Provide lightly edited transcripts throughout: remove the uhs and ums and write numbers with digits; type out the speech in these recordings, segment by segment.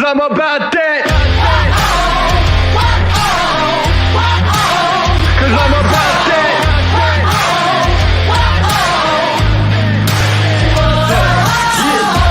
Cause I'm about that. Cause I'm about that.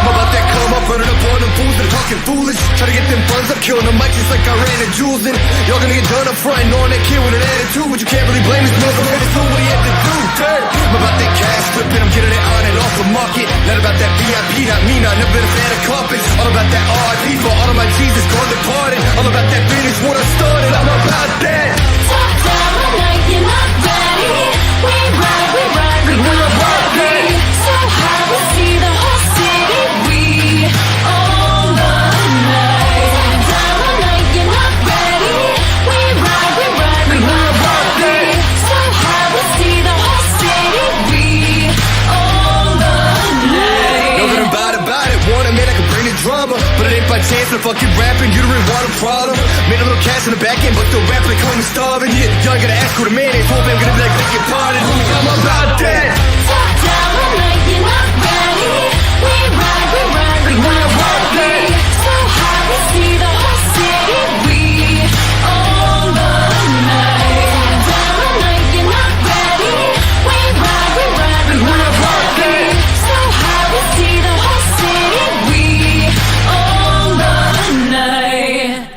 I'm about that come up, running up on them fools that are talking foolish. Try to get them funds up, killing them mic just like I ran at Jules. And y'all gonna get done up front and on that kid with an attitude. But you can't really blame this motherfucker, it's what he had to do. Turn. I'm about that cash flipping, I'm getting it on and off the market. Not about that VIP, not me, not never been a fan of carpets. All about that RIP for all of my Jesus gone departed. All about that finish when I started, I'm about that. Top down the night, you're not ready. We ride, we're about that. So high, we see the whole city. We own the night. Down the night, you're not ready. We ride, we're about that. So high, we see the whole city. We own the night. Nothing about it, wanna man, I can bring the drama. But it ain't by chance, I'm fucking rapping, you don't really want a problem. Made a little cash in the back end, but still rapping like homie starving. Yeah, y'all ain't gonna ask who the man is, hope I'm gonna be like, beg your pardon. I'm about that. Top down the night, you're not ready. We ride, we're about that. So high, we see the whole city. We own the night. Down the night, you're not ready. We ride, we're about that. So high, we see the whole city. We own the night.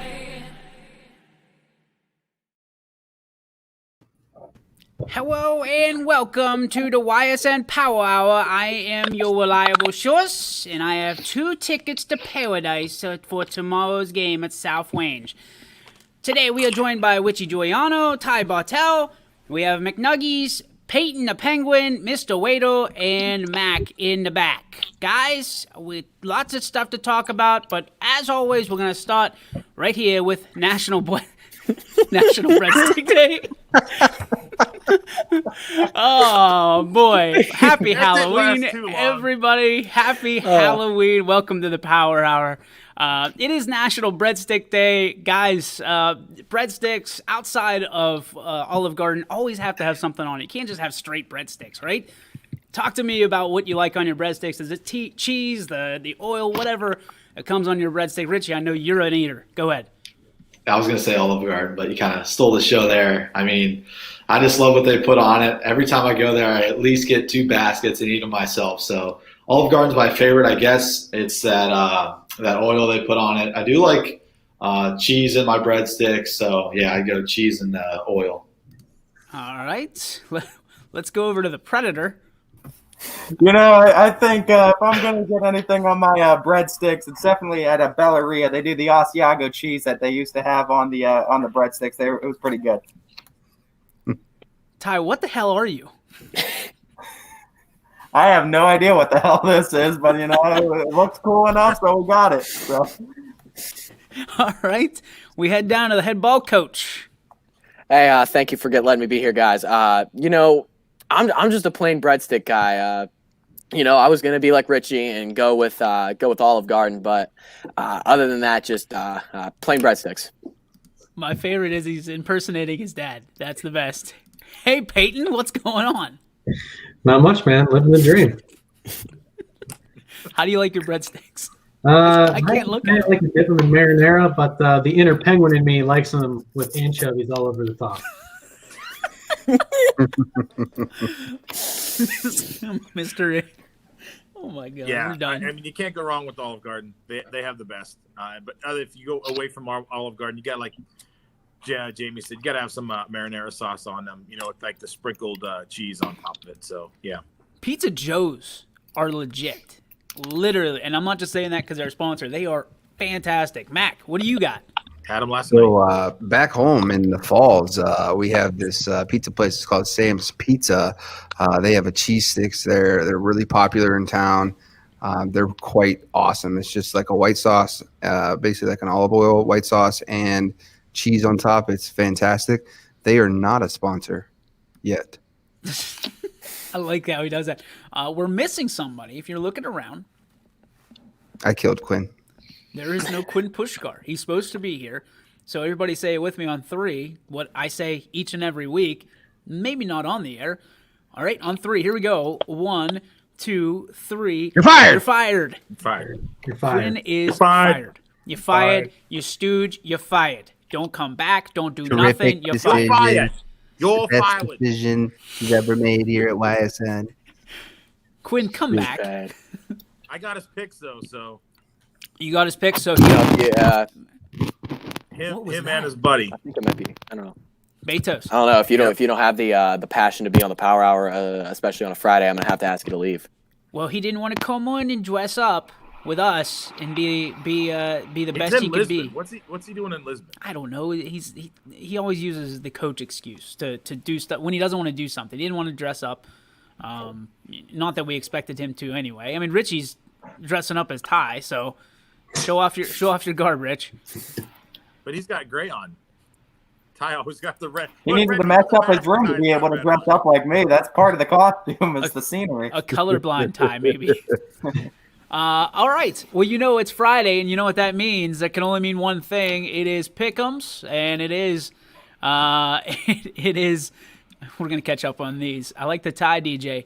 Hello and welcome to the Ysn Power Hour. I am your reliable source, and I have 2 tickets to paradise for tomorrow's game at South Range. Today we are joined by Witchy Giuliano, Ty Bartel, we have McNuggies, Peyton the Penguin, Mr. Waito, and Mac in the back. Guys, with lots of stuff to talk about, but as always, we're going to start right here with National Breadstick Day. Oh boy, happy Halloween, everybody. Happy Halloween. Welcome to the Power Hour. It is National Breadstick Day. Guys, breadsticks outside of Olive Garden always have to have something on it. You can't just have straight breadsticks, right? Talk to me about what you like on your breadsticks. Is it cheese, the oil, whatever that comes on your breadstick? Richie, I know you're an eater. Go ahead. I was going to say Olive Garden, but you kind of stole the show there. I mean, I just love what they put on it. Every time I go there, I at least get 2 baskets and eat them myself. So Olive Garden's my favorite, I guess. It's that oil they put on it. I do like cheese in my breadsticks. So, yeah, I go cheese and oil. All right. Let's go over to the Predator. You know, I think if I'm going to get anything on my breadsticks, it's definitely at a Belleria. They do the Asiago cheese that they used to have on the breadsticks. It was pretty good. Ty, what the hell are you? I have no idea what the hell this is, but, you know, it looks cool enough, so we got it. So. All right. We head down to the head ball coach. Hey, thank you for letting me be here, guys. You know, I'm just a plain breadstick guy. You know, I was gonna be like Richie and go with Olive Garden, but other than that, just plain breadsticks. My favorite is he's impersonating his dad. That's the best. Hey, Peyton, what's going on? Not much, man. Living the dream. How do you like your breadsticks? I can't look at it. I like to dip them in marinara, but the inner penguin in me likes them with anchovies all over the top. Mr. Oh my God! Yeah, we're done. I mean, you can't go wrong with Olive Garden. They have the best. But if you go away from Olive Garden, you got, like Jamie said, you got to have some marinara sauce on them. You know, with like the sprinkled cheese on top of it. So yeah, Pizza Joe's are legit, literally, and I'm not just saying that because they're a sponsor. They are fantastic. Mac, what do you got? Had them last night. So back home in the Falls, we have this pizza place. It's called Sam's Pizza. They have a cheese sticks there. They're really popular in town. They're quite awesome. It's just like a white sauce, basically like an olive oil white sauce and cheese on top. It's fantastic. They are not a sponsor yet. I like how he does that. We're missing somebody. If you're looking around, I killed Quinn. there is no Quinn Pushkar. He's supposed to be here. So everybody say it with me on 3. What I say each and every week. Maybe not on the air. All right, on 3. Here we go. 1, 2, 3. You're fired. You're fired. Fired. You're fired. Quinn is fired. You're fired. You stooge. You're fired. Don't come back. Don't do Terrific nothing. You're decision. fired. Fired. You're Best fired. decision he's ever made here at YSN. Quinn, come back. Bad. I got his picks though, so You got his pick, so Yeah, him was and that? his buddy. I think it might be. I don't know. Betos. I don't know if you don't have the passion to be on the Power Hour, especially on a Friday. I'm gonna have to ask you to leave. Well, he didn't want to come on and dress up with us and be the He's best in he could Lisbon. be. What's he doing in Lisbon? I don't know. He always uses the coach excuse to do stuff when he doesn't want to do something. He didn't want to dress up. Not that we expected him to anyway. I mean, Richie's dressing up as Ty, so show off your garb, Rich. But he's got gray on. Ty always got the red. He needed to mess up his room to be able to dress up like me. That's part of the costume. Is the scenery. A colorblind Ty, maybe. All right. Well, it's Friday, and you know what that means. That can only mean one thing. It is Pick'ems, and it is. It is. We're gonna catch up on these. I like the tie, DJ.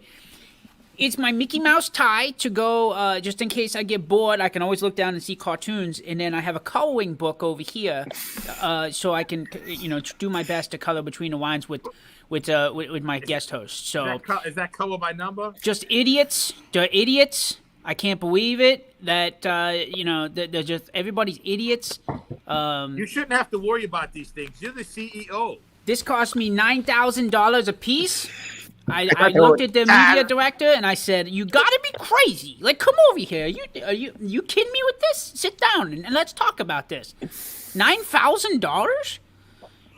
It's my Mickey Mouse tie to go, just in case I get bored. I can always look down and see cartoons, and then I have a coloring book over here, so I can, do my best to color between the lines with my guest host. So Is that color by number? just idiots. They're idiots. I can't believe it that they're just everybody's idiots. You shouldn't have to worry about these things. You're the CEO. This cost me $9,000 a piece. I looked at the media director and I said, "You gotta be crazy! Like, come over here. Are you kidding me with this? Sit down and let's talk about this. $9,000?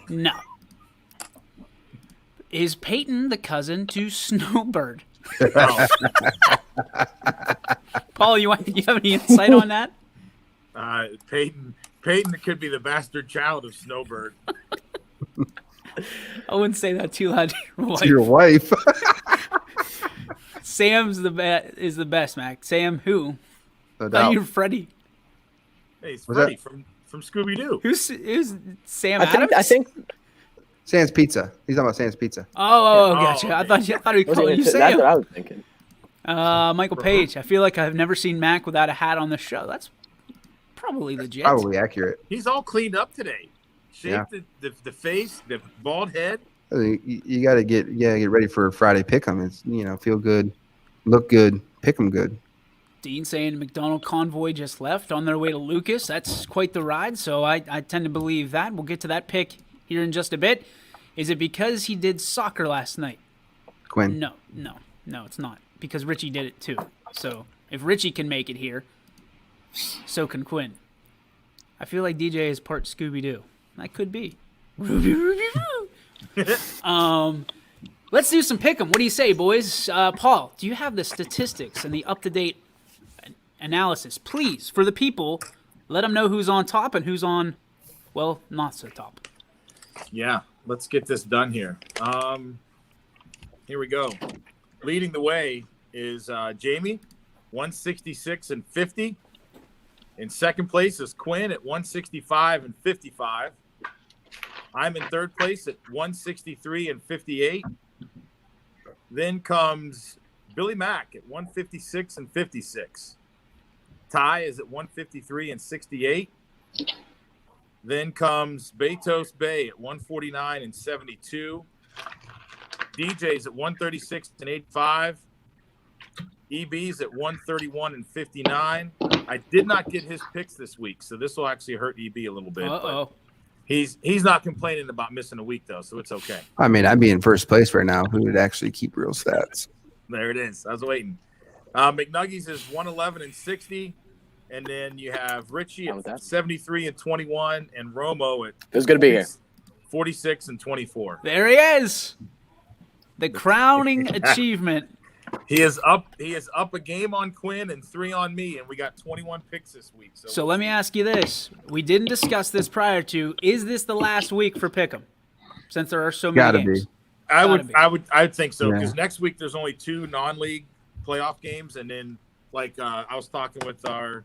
No. Is Peyton the cousin to Snowbird? Paul, you have any insight on that? Peyton could be the bastard child of Snowbird. I wouldn't say that too loud To your wife. Sam's is the best, Mac. Sam who? No I thought doubt. you were Freddie. Hey, it's Was Freddy from Scooby Doo. Who's Sam Adams? I think Sam's Pizza. He's talking about Sam's Pizza. Oh, gotcha. I thought he was called it- you that's Sam. what I was thinking. Michael Page. I feel like I've never seen Mac without a hat on the show. That's probably legit. Probably accurate. He's all cleaned up today. Shaved the face, the bald head. I mean, you got to get ready for Friday Pick'em. It's feel good, look good, pick 'em good. Dean saying McDonald convoy just left on their way to Lucas. That's quite the ride, so I tend to believe that. We'll get to that pick here in just a bit. Is it because he did soccer last night? Quinn. No, it's not. Because Richie did it too. So if Richie can make it here, so can Quinn. I feel like DJ is part Scooby-Doo. That could be. Let's do some pick'em. What do you say, boys? Paul, do you have the statistics and the up-to-date analysis? Please, for the people, let them know who's on top and who's on, well, not so top. Yeah, let's get this done here. Here we go. Leading the way is Jamie, 166 and 50. In second place is Quinn at 165 and 55. I'm in third place at 163 and 58. Then comes Billy Mack at 156 and 56. Ty is at 153 and 68. Then comes Betos Bay at 149 and 72. DJ's at 136 and 85. EB's at 131 and 59. I did not get his picks this week, so this will actually hurt EB a little bit. Uh-oh. He's not complaining about missing a week, though, so it's okay. I mean, I'd be in first place right now. Who would actually keep real stats? There it is. I was waiting. McNuggies is 111 and 60. And then you have Richie at 73 and 21, and Romo at Who's going to be here? 46 and 24. There he is. The crowning achievement. He is up a game on Quinn and 3 on me, and we got 21 picks this week. So let me ask you this. We didn't discuss this prior to. Is this the last week for Pick'em? Since there are so many Gotta games. be. I would think so, because Yeah. next week there's only 2 non-league playoff games, and then I was talking with our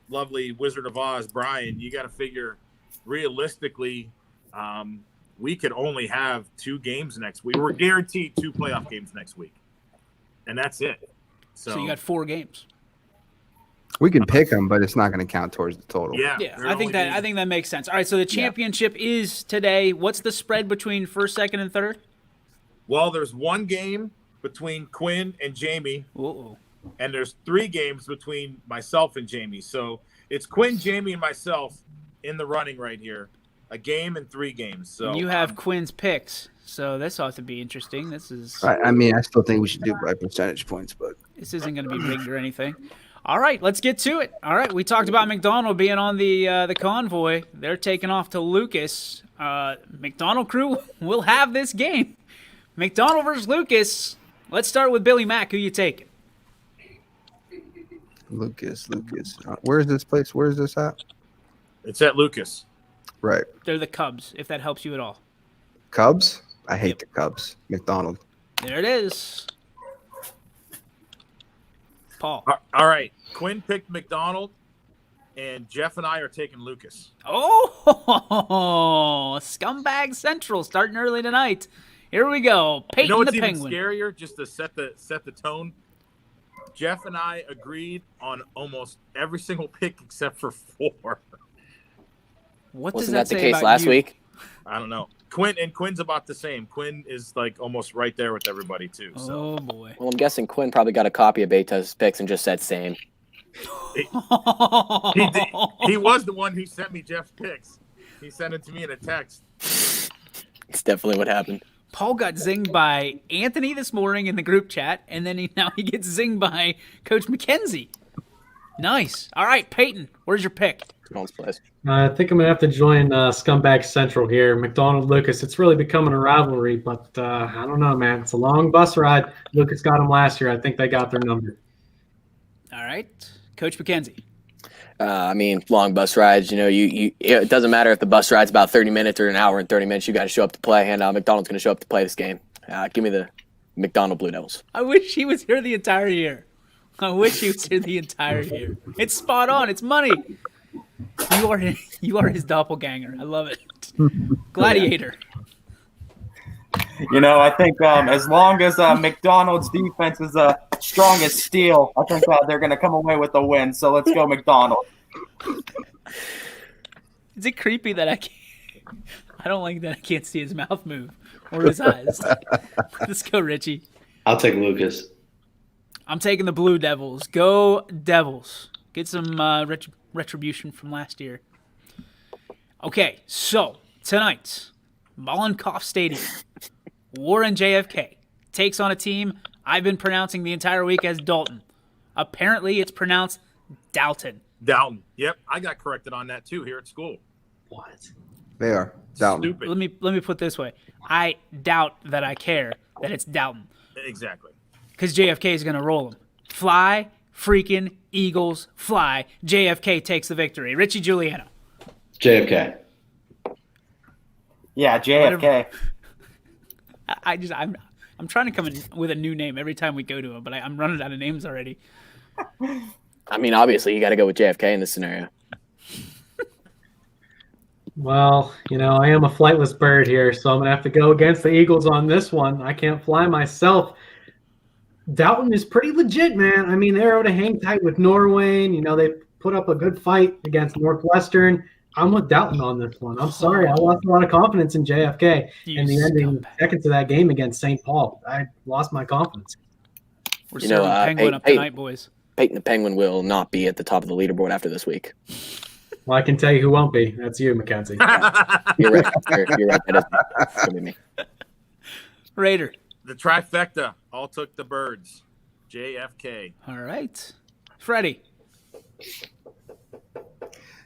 lovely Wizard of Oz, Brian, you got to figure realistically, we could only have 2 games next week. We're guaranteed 2 playoff games next week, and that's it. So you got 4 games. We can pick them, but it's not going to count towards the total. Yeah, Yeah, they're I think only that makes sense. All right, so the championship is today. What's the spread between first, second, and third? Well, there's one game between Quinn and Jamie, Uh-oh. and there's 3 games between myself and Jamie. So it's Quinn, Jamie, and myself in the running right here. A game and 3 games. So You have Quinn's picks, so this ought to be interesting. This is I mean, I still think we should do by percentage points, but this isn't going to be rigged or anything. All right, let's get to it. All right, we talked about McDonald being on the convoy. They're taking off to Lucas. McDonald crew will have this game. McDonald versus Lucas. Let's start with Billy Mack. Who you taking? Lucas. Where's this place? Where's this at? it's at Lucas. Right. They're the Cubs, if that helps you at all. Cubs? I hate the Cubs. McDonald. There it is. Paul. All right. Quinn picked McDonald, and Jeff and I are taking Lucas. Oh, Scumbag Central starting early tonight. Here we go. Peyton You know what's the even Penguin. scarier? Just to set the tone. Jeff and I agreed on almost every single pick except for 4. What does Wasn't that that the say case about last you? week? I don't know. Quinn's about the same. Quinn is like almost right there with everybody too. So Oh boy. Well, I'm guessing Quinn probably got a copy of Beta's picks and just said same. he was the one who sent me Jeff's picks. He sent it to me in a text. It's definitely what happened. Paul got zinged by Anthony this morning in the group chat, and then now he gets zinged by Coach McKenzie. Nice. All right, Peyton, where's your pick? Come place. I think I'm going to have to join Scumbag Central here. McDonald Lucas. It's really becoming a rivalry, but I don't know, man. It's a long bus ride. Lucas got him last year. I think they got their number. All right, Coach McKenzie. I mean, long bus rides. You know, it doesn't matter if the bus ride's about 30 minutes or an hour and 30 minutes. You got to show up to play, and McDonald's going to show up to play this game. Give me the McDonald Blue Devils. I wish he was here the entire year. It's spot on. It's money. You are his doppelganger. I love it. Gladiator. You know, I think as long as McDonald's defense is strong as steel, I think they're going to come away with a win. So let's go McDonald. Is it creepy that I don't like that I can't see his mouth move or his eyes. Let's go, Richie. I'll take Lucas. I'm taking the Blue Devils. Go Devils. Get some retribution from last year. Okay, so tonight, Mollenkoff Stadium, Warren JFK takes on a team I've been pronouncing the entire week as Dalton. Apparently, it's pronounced Dalton. Dalton. Yep, I got corrected on that too here at school. What? They are. Dalton. Stupid. Let me put it this way. I doubt that I care that it's Dalton. Exactly. Because JFK is going to roll them. Fly, freaking Eagles, fly. JFK takes the victory. Richie Giuliano. JFK. Yeah, JFK. I'm trying to come in with a new name every time we go to him, but I'm running out of names already. I mean, obviously, you got to go with JFK in this scenario. Well, you know, I am a flightless bird here, so I'm going to have to go against the Eagles on this one. I can't fly myself. Dalton is pretty legit, man. I mean, they're able to hang tight with Norway. You know, they put up a good fight against Northwestern. I'm with Dalton on this one. I'm sorry. I lost a lot of confidence in JFK in the ending seconds of that game against St. Paul. I lost my confidence. We're serving Penguin up tonight, boys. Peyton the Penguin will not be at the top of the leaderboard after this week. Well, I can tell you who won't be. That's you, Mackenzie. You're right. You're right. That is gonna be me. Raider. The trifecta all took the birds. JFK. All right. Freddie.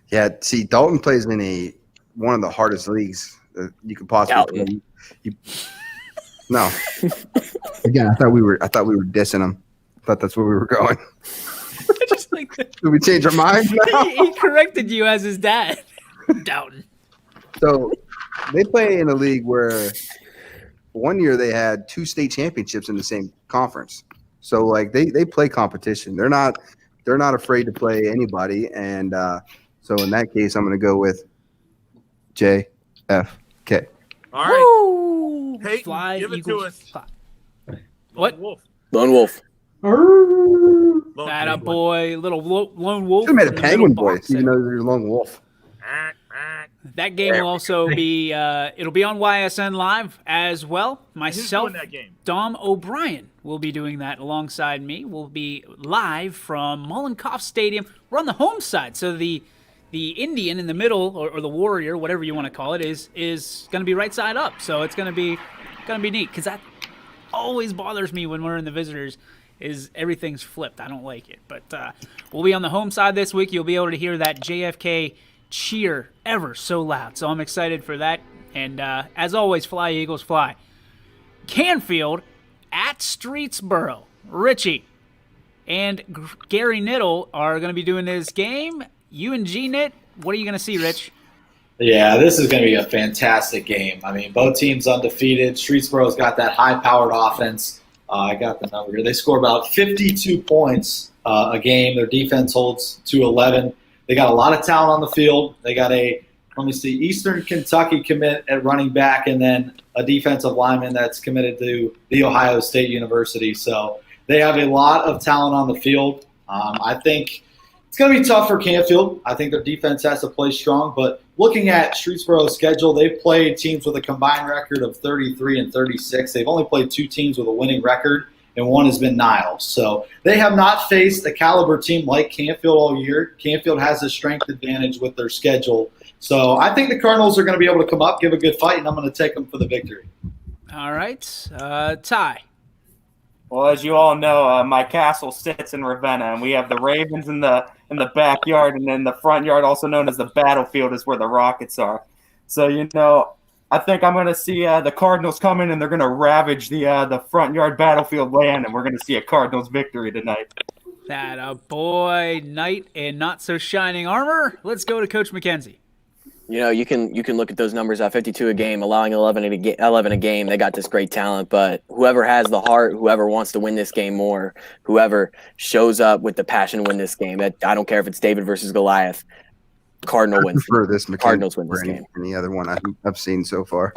Yeah, see, Dalton plays in one of the hardest leagues that you could possibly play. No. Again, I thought we were dissing him. I thought that's where we were going. Just like Did we change our minds now? he corrected you as his dad. Dalton. So they play in a league where one year they had 2 state championships in the same conference. So like they play competition. They're not afraid to play anybody. And so in that case, I'm going to go with JFK. All right. Woo! Peyton, Fly, give it Eagles, to us. fly. What? Wolf. Lone Wolf. Arr! Lone That a Penguin. boy, little lone wolf. Should have made a in the middle penguin box voice, even there. though you're a lone wolf. That game will also be it'll be on YSN Live as well. Who's Myself, doing that game? Dom O'Brien will be doing that alongside me. We'll be live from Mollenkopf Stadium. We're on the home side, so the Indian in the middle, or the Warrior, whatever you want to call it, is going to be right side up. So it's going to be neat, because that always bothers me when we're in the visitors. Is everything's flipped. I don't like it. But we'll be on the home side this week. You'll be able to hear that JFK cheer ever so loud. So I'm excited for that. And as always, fly, Eagles, fly. Canfield at Streetsboro. Richie and Gary Niddle are going to be doing this game. You and G-Nit, what are you going to see, Rich? Yeah, this is going to be a fantastic game. I mean, both teams undefeated. Streetsboro's got that high-powered offense. I got the number here. They score about 52 points a game. Their defense holds to 11. They got a lot of talent on the field. They got Eastern Kentucky commit at running back, and then a defensive lineman that's committed to The Ohio State University. So they have a lot of talent on the field. I think it's going to be tough for Canfield. I think their defense has to play strong. But looking at Streetsboro's schedule, they've played teams with a combined record of 33 and 36. They've only played 2 teams with a winning record, and one has been Niles. So they have not faced a caliber team like Canfield all year. Canfield has a strength advantage with their schedule. So I think the Cardinals are going to be able to come up, give a good fight, and I'm going to take them for the victory. All right. Ty. Well, as you all know, my castle sits in Ravenna, and we have the Ravens in the backyard, and then the front yard, also known as the battlefield, is where the Rockets are. So, I think I'm going to see the Cardinals come in, and they're going to ravage the front yard battlefield land, and we're going to see a Cardinals victory tonight. That a boy, knight in not so shining armor. Let's go to Coach McKenzie. You can look at those numbers at 52 a game, allowing 11 a game. They got this great talent, but whoever has the heart, whoever wants to win this game more, whoever shows up with the passion to win this game. I don't care if it's David versus Goliath. Cardinals win this game. Any other one I've seen so far.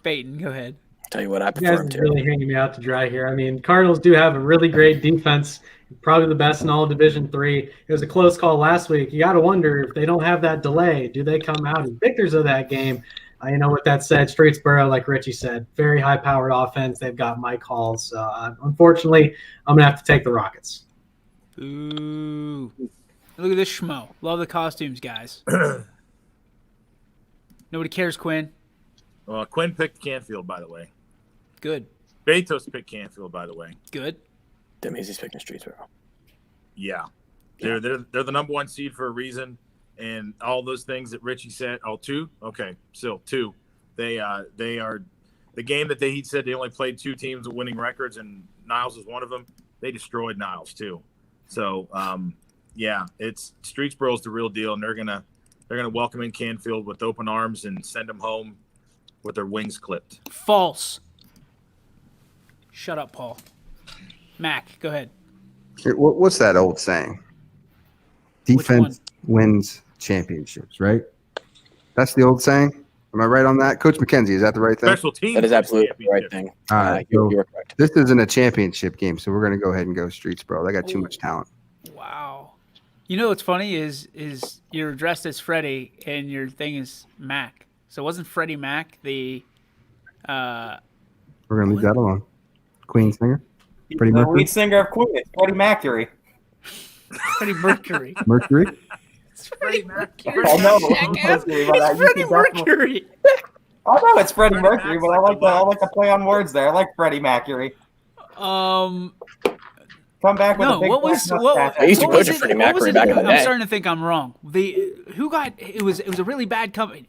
Peyton, go ahead. Tell you what, I You prefer guys him are to. really hanging me out to dry here. I mean, Cardinals do have a really great defense, probably the best in all of Division III. It was a close call last week. You got to wonder, if they don't have that delay, do they come out as victors of that game? With that said, Streetsboro, like Richie said, very high-powered offense. They've got Mike Halls. So, unfortunately, I'm going to have to take the Rockets. Ooh. Look at this schmo. Love the costumes, guys. Nobody cares, Quinn. Well, Quinn picked Canfield, by the way. Good. Betos picked Canfield, by the way. Good. That means he's picking Streetsboro. Yeah. They're the number 1 seed for a reason, and all those things that Richie said. Oh, 2? Okay, still 2. They are the game that he said they only played 2 teams with winning records, and Niles was one of them. They destroyed Niles too. So it's Streetsboro's the real deal, and they're gonna welcome in Canfield with open arms and send them home with their wings clipped. False. Shut up, Paul. Mac, go ahead. What's that old saying? Defense wins championships, right? That's the old saying. Am I right on that? Coach McKenzie, is that the right thing? Special teams. That is absolutely the right thing. All right. You're correct. This isn't a championship game, so we're going to go ahead and go Streetsboro. They got too much talent. Wow. You know what's funny is you're dressed as Freddie and your thing is Mac. So wasn't Freddie Mac the We're going to leave that alone. Queen singer? Freddie The Mercury? lead singer of Queen is Freddie Mercury. Freddie Mercury? Mercury? It's Freddie Mercury. I know. Jackass. Mercury, but It's Freddie Mercury. I know it's Freddie Mercury, but I like to play on words there. I like Freddie Mercury. Um, Come back with no, a big what was black what? mustache. I used to what coach was a it- Freddie what was Mercury it- back in the I'm day. starting to think I'm wrong. Who got it was a really bad company.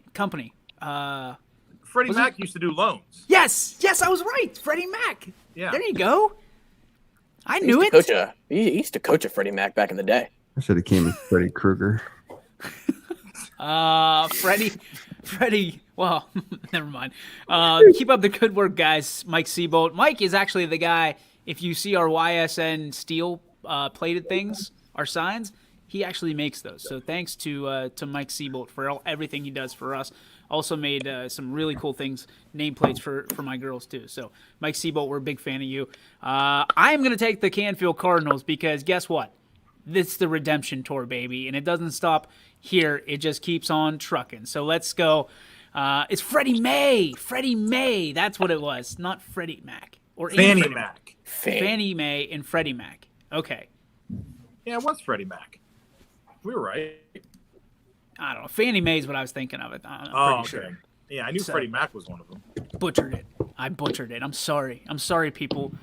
Freddie Was Mac used to do loans. Yes, I was right. Freddie Mac. Yeah. There you go. I He knew used to it. he used to coach a Freddie Mac back in the day. I should have came with Freddy Krueger. Freddie. Well, never mind. Keep up the good work, guys. Mike Seabolt. Mike is actually the guy. If you see our YSN steel plated things, our signs, he actually makes those. So thanks to Mike Seabolt for everything he does for us Also made some really cool things, nameplates for my girls too. So Mike Seabolt, we're a big fan of you. I am going to take the Canfield Cardinals because guess what? This is the redemption tour, baby, and it doesn't stop here. It just keeps on trucking. So let's go. It's Freddie May. Freddie May. That's what it was. Not Freddie Mac. Or Fannie Mac. Fannie Mae and Freddie Mac. Okay. Yeah, it was Freddie Mac. We were right. I don't know. Fannie Mae is what I was thinking of. I'm Oh, pretty okay. sure. Yeah, I knew Freddie Mac was one of them. Butchered it. I butchered it. I'm sorry. I'm sorry, people.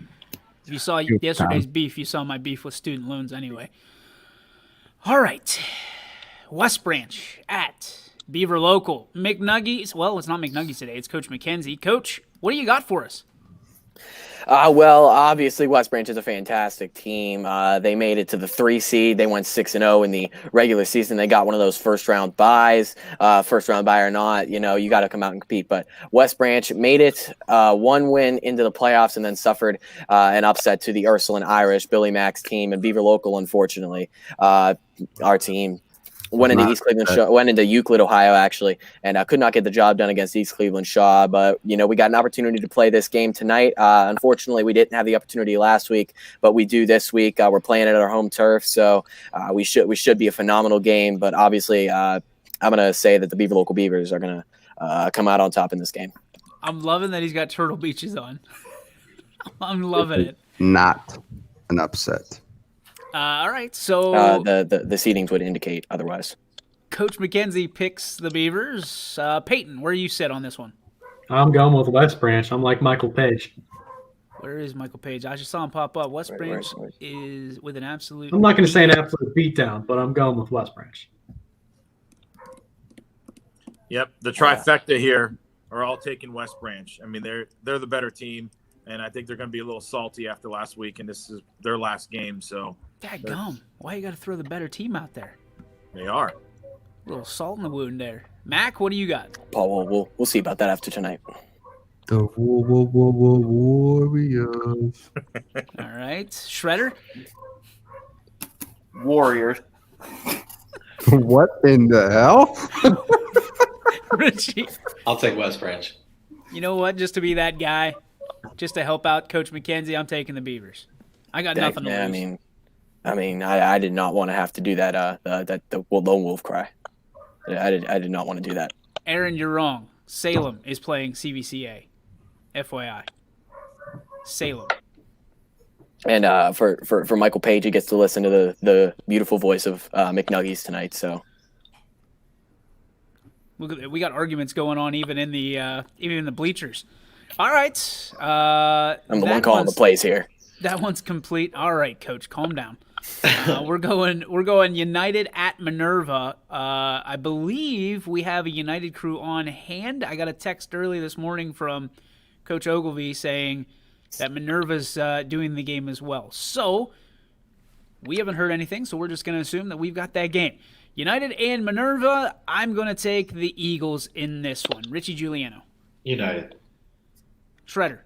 If you saw yesterday's beef, you saw my beef with student loans anyway. All right. West Branch at Beaver Local. McNuggies. Well, it's not McNuggies today. It's Coach McKenzie. Coach, what do you got for us? Well, obviously, West Branch is a fantastic team. They made it to the 3 seed. They went 6-0 in the regular season. They got one of those first-round buys. First-round buy or not, you got to come out and compete. But West Branch made it 1 win into the playoffs and then suffered an upset to the Ursuline Irish, Billy Mack's team, and Beaver Local, unfortunately. Our team went into Euclid, Ohio, actually, and could not get the job done against East Cleveland Shaw. But, we got an opportunity to play this game tonight. Unfortunately, we didn't have the opportunity last week, but we do this week. We're playing it at our home turf, so we should be a phenomenal game. But obviously, I'm going to say that the Beaver Local Beavers are going to come out on top in this game. I'm loving that he's got Turtle Beaches on. I'm loving it. Not an upset. All right, so the seedings would indicate otherwise. Coach McKenzie picks the Beavers. Peyton, where you sit on this one? I'm going with West Branch. I'm like Michael Page. Where is Michael Page? I just saw him pop up. West Branch is with an absolute. I'm not going to say an absolute beatdown, but I'm going with West Branch. Yep, the trifecta here are all taking West Branch. I mean, they're the better team, and I think they're going to be a little salty after last week, and this is their last game. So, dadgum, why you got to throw the better team out there? They are. A little salt in the wound there. Mac, what do you got? Paul, we'll see about that after tonight. The Warriors. All right, Shredder. Warriors. What in the hell? Richie. I'll take West Branch. You know what? Just to be that guy, just to help out Coach McKenzie, I'm taking the Beavers. I got nothing to lose. I did not want to have to do that. The lone wolf cry. I did not want to do that. Aaron, you're wrong. Salem is playing CVCA. FYI. Salem. And for Michael Page, he gets to listen to the beautiful voice of McNuggies tonight. So we got arguments going on even in the bleachers. All right. I'm the one calling the plays here. That one's complete. All right, Coach, calm down. We're going United at Minerva. I believe we have a United crew on hand. I got a text early this morning from Coach Ogilvy saying that Minerva's doing the game as well. So we haven't heard anything, so we're just going to assume that we've got that game. United and Minerva, I'm going to take the Eagles in this one. Richie Giuliano. United. Shredder.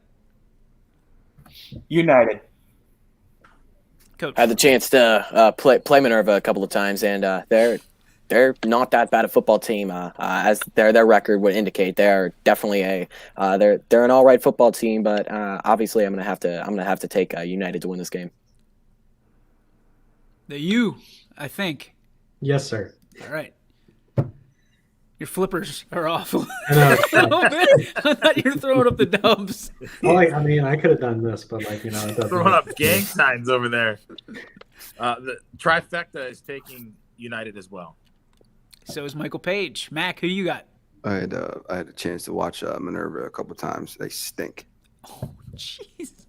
United. Coach. I had the chance to play Minerva a couple of times, and they're not that bad a football team, as their record would indicate. They're definitely they're an all right football team, but obviously I'm gonna have to take United to win this game. The U, I think. Yes, sir. All right. Your flippers are off a I know. little bit. I thought you were throwing up the dubs. Well, I could have done this, but it doesn't. Throwing up gang signs over there. The trifecta is taking United as well. So is Michael Page. Mac, who you got? I had a chance to watch Minerva a couple times. They stink. Oh, jeez.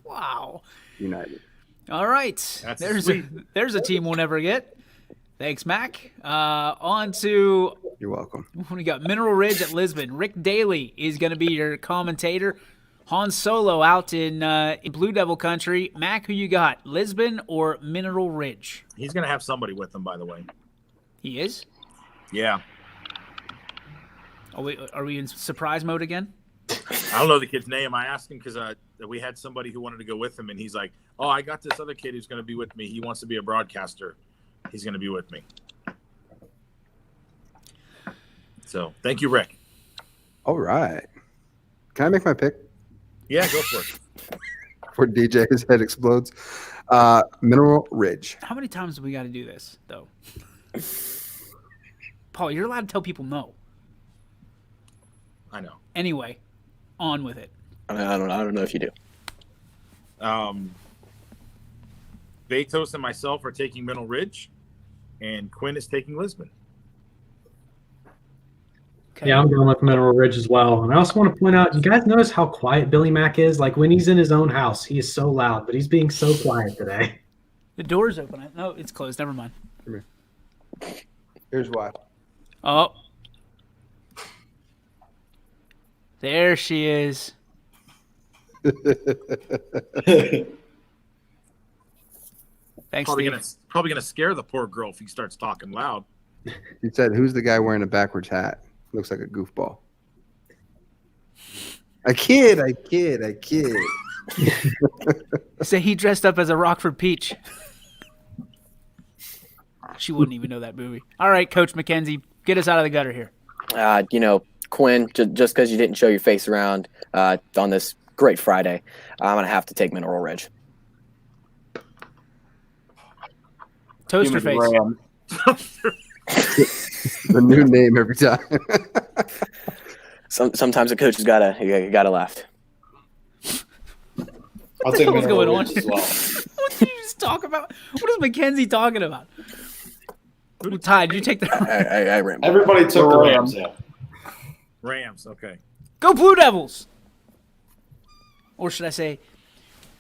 Wow. United. All right. That's there's a team we'll never get. Thanks, Mac. On to... You're welcome. We got Mineral Ridge at Lisbon. Rick Daly is going to be your commentator. Han Solo out in Blue Devil country. Mac, who you got? Lisbon or Mineral Ridge? He's going to have somebody with him, by the way. He is? Yeah. Are we in surprise mode again? I don't know the kid's name. I asked him because we had somebody who wanted to go with him, and he's like, oh, I got this other kid who's going to be with me. He wants to be a broadcaster. He's going to be with me. So thank you, Rick. All right. Can I make my pick Yeah, go for it. before DJ's head explodes? Mineral Ridge. How many times do we got to do this, though? Paul, you're allowed to tell people no. I know. Anyway, on with it. I don't know if you do. Betos and myself are taking Mineral Ridge, and Quinn is taking Lisbon. Okay. Yeah, I'm going with Mineral Ridge as well. And I also want to point out, you guys notice how quiet Billy Mack is? Like when he's in his own house, he is so loud, but he's being so quiet today. The door's open. No, it's closed. Never mind. Here's why. Oh. There she is. Thanks, Steve. Probably gonna scare the poor girl if he starts talking loud. He said, "Who's the guy wearing a backwards hat? Looks like a goofball." I kid. Say he dressed up as a Rockford Peach. She wouldn't even know that movie. All right, Coach McKenzie, get us out of the gutter here. Quinn, just because you didn't show your face around on this great Friday, I'm going to have to take Mineral Ridge. Toaster Give me face. Ram. The new name every time. Sometimes a coach has gotta laugh. I'll take What's Mineral going on? Ridge as well. What did you just talk about? What is McKenzie talking about? Ty, did you take the I ran. Everybody took the Rams. Yeah. Rams, okay. Go Blue Devils? Or should I say,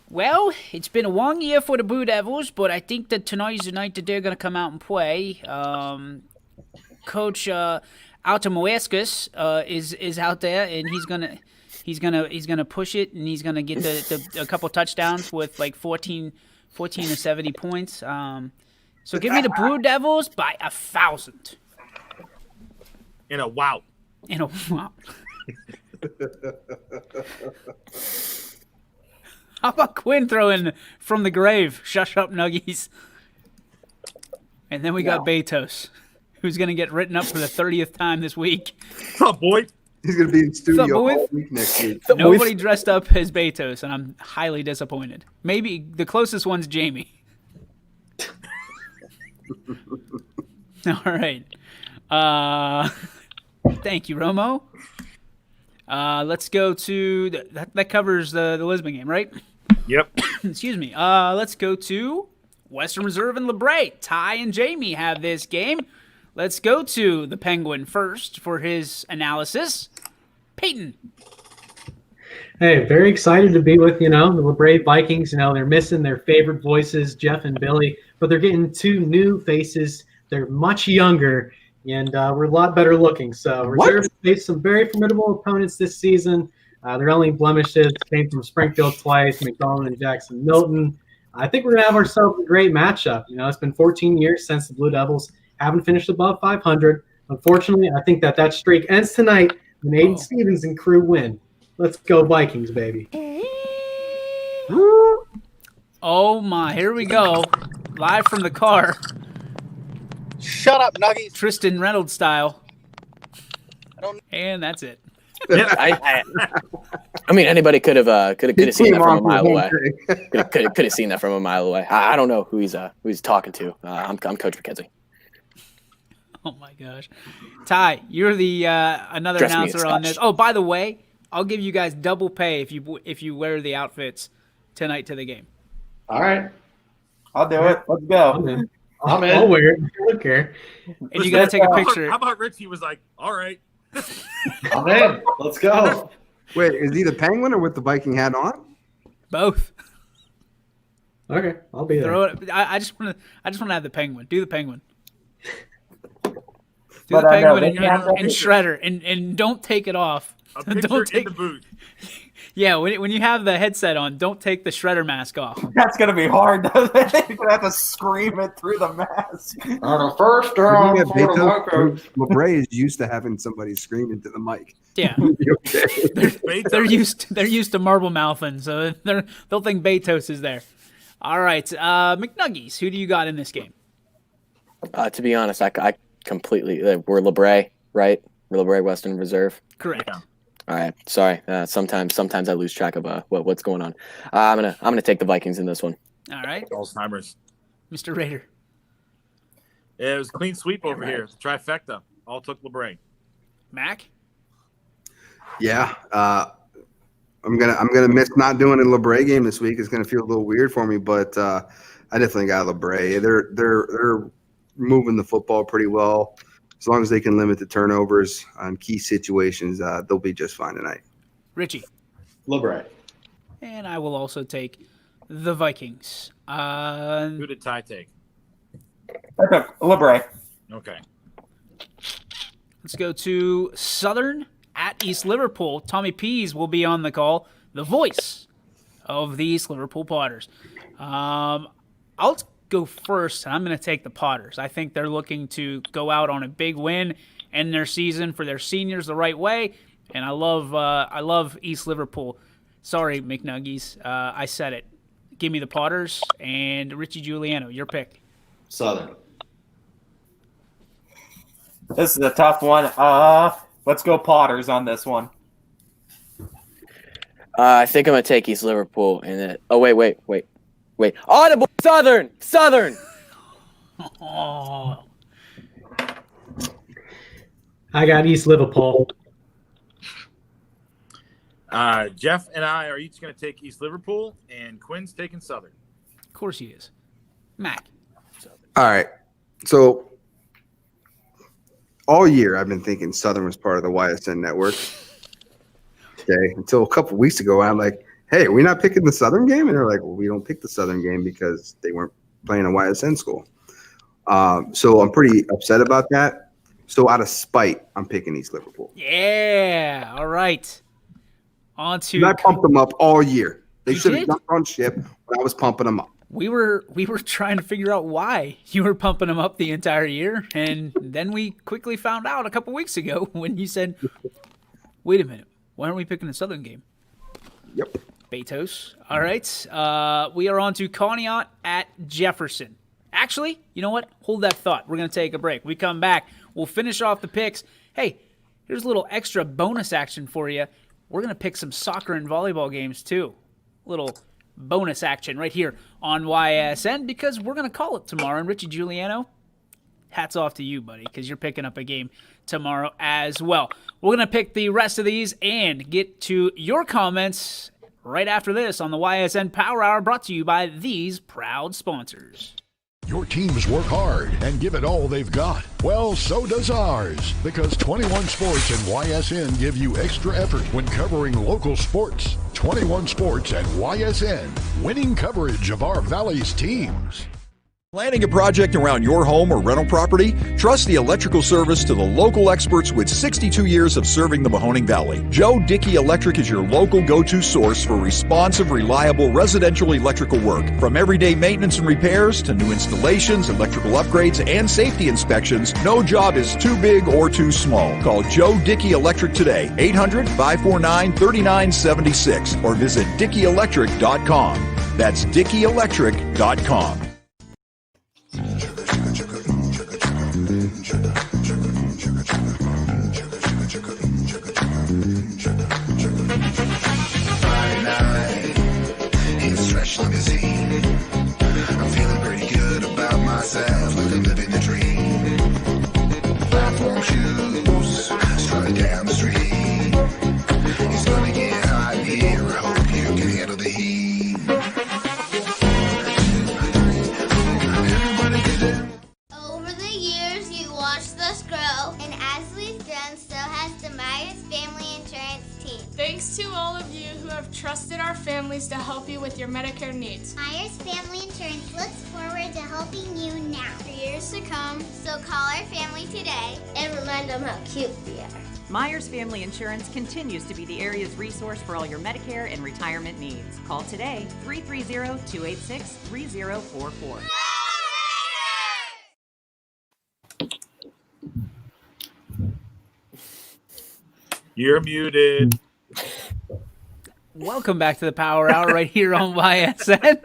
well, it's been a long year for the Blue Devils, but I think that tonight's the night that they're going to come out and play. Coach Altamuescas is out there, and he's gonna push it, and he's gonna get a couple touchdowns with like 14 to 70 points. So give me the Blue Devils by 1,000. In a wow. Wow. How about Quinn throwing from the grave? Shush up, Nuggies. And then we got Betos, who's going to get written up for the 30th time this week. What's up, boy? He's going to be in studio boys? all week next week. Nobody dressed up as Betos, and I'm highly disappointed. Maybe the closest one's Jamie. All right. Thank you, Romo. Let's go to that covers the Lisbon game, right? Yep. Excuse me. Let's go to Western Reserve and LeBray. Ty and Jamie have this game. Let's go to the Penguin first for his analysis. Peyton. Hey, very excited to be with, the LeBray Vikings. They're missing their favorite voices, Jeff and Billy, but they're getting two new faces. They're much younger, and we're a lot better looking. So Reserve faced some very formidable opponents this season. Their only blemishes came from Springfield twice, McDonald and Jackson Milton. I think we're going to have ourselves a great matchup. It's been 14 years since the Blue Devils haven't finished above 500. Unfortunately, I think that streak ends tonight when Aiden Stevens and crew win. Let's go Vikings, baby. Oh, my. Here we go. Live from the car. Shut up, Nuggies. Tristan Reynolds style. And that's it. I mean, anybody could have seen that from a mile away. Could have seen that from a mile away. I don't know who he's talking to. I'm Coach McKenzie. Oh my gosh, Ty, you're the another Dress me announcer as on such. this. Oh, by the way, I'll give you guys double pay if you wear the outfits tonight to the game. All right. I'll do it. Let's go. I'm in. I'll wear it. I don't care. And you gotta take a picture. How about Richie was like, all right. I'm in. Let's go. Wait, is he the Penguin or with the Viking hat on? Both. Okay, I'll be there. Throw it. I just want to have the Penguin. Do the Penguin. Do But the I know, Penguin they have that and picture. Shredder and don't take it off. A picture Don't take. in the booth. Yeah, when you have the headset on, don't take the Shredder mask off. That's gonna be hard. You're gonna have to scream it through the mask. On the first We're round gonna for get the Broncos. LeBray is used to having somebody scream into the mic. Yeah. Betos. They're used to marble mouthing, so they'll think Betos is there. All right, McNuggies, who do you got in this game? To be honest, I completely we're LeBray, right? LeBray Western Reserve. Correct. Yeah. All right. Sorry. Sometimes I lose track of what's going on. I'm gonna take the Vikings in this one. All right, Alzheimer's. Mr. Raider. It was a clean sweep over here. Trifecta. All took LeBray. Mac. Yeah, I'm gonna miss not doing a LeBray game this week. It's gonna feel a little weird for me, but I definitely got LeBray. They're moving the football pretty well. As long as they can limit the turnovers on key situations, they'll be just fine tonight. Richie. LeBray. And I will also take the Vikings. Who did Ty take? LeBray. Okay. Let's go to Southern at East Liverpool. Tommy Pease will be on the call, the voice of the East Liverpool Potters. I'll go first, and I'm going to take the Potters. I think they're looking to go out on a big win, end their season for their seniors the right way, and I love East Liverpool. Sorry, McNuggies, I said it. Give me the Potters, and Richie Giuliano, your pick. Southern. This is a tough one. Let's go Potters on this one. I think I'm gonna take East Liverpool and then. Oh wait. Audible Southern. Oh, I got East Liverpool. Jeff and I are each going to take East Liverpool, and Quinn's taking Southern. of course he is. Mac. All right, so all year I've been thinking Southern was part of the YSN network. Okay, until a couple weeks ago, I'm like, hey, are we not picking the Southern game? And they're like, well, we don't pick the Southern game because they weren't playing a YSN school. So I'm pretty upset about that. So out of spite, I'm picking East Liverpool. Yeah, all right. On to And I pumped them up all year. They You should have did? jumped on ship when I was pumping them up. we were trying to figure out why you were pumping them up the entire year, and then we quickly found out a couple weeks ago when you said, wait a minute, why aren't we picking the Southern game? Yep. Betos. All right. We are on to Conneaut at Jefferson. Actually, you know what? Hold that thought. We're going to take a break. We come back. We'll finish off the picks. Hey, here's a little extra bonus action for you. We're going to pick some soccer and volleyball games, too. Little bonus action right here on YSN because we're going to call it tomorrow. And Richie Giuliano, hats off to you, buddy, because you're picking up a game tomorrow as well. We're going to pick the rest of these and get to your comments right after this on the YSN Power Hour, brought to you by these proud sponsors. Your teams work hard and give it all they've got. Well, so does ours, because 21 Sports and YSN give you extra effort when covering local sports. 21 Sports and YSN, winning coverage of our Valley's teams. Planning a project around your home or rental property? Trust the electrical service to the local experts with 62 years of serving the Mahoning Valley. Joe Dickey Electric is your local go-to source for responsive, reliable residential electrical work. From everyday maintenance and repairs to new installations, electrical upgrades, and safety inspections, no job is too big or too small. Call Joe Dickey Electric today, 800-549-3976, or visit DickeyElectric.com. That's DickeyElectric.com. Friday night, it's fresh limousine. I'm feeling pretty good about myself, living the dream. Platform shoes, strutting down the street. It's gonna get hot here, I hope you can handle the heat. Over the years, you watched us grow, and as we've done, so has the Myers Family Insurance team. Thanks to all of you who have trusted our families to help you with your Medicare needs. Myers Family Insurance looks forward to helping you now for years to come. So call our family today and remind them how cute we are. Myers Family Insurance continues to be the area's resource for all your Medicare and retirement needs. Call today, 330-286-3044. You're muted. Welcome back to the Power Hour right here on YSN.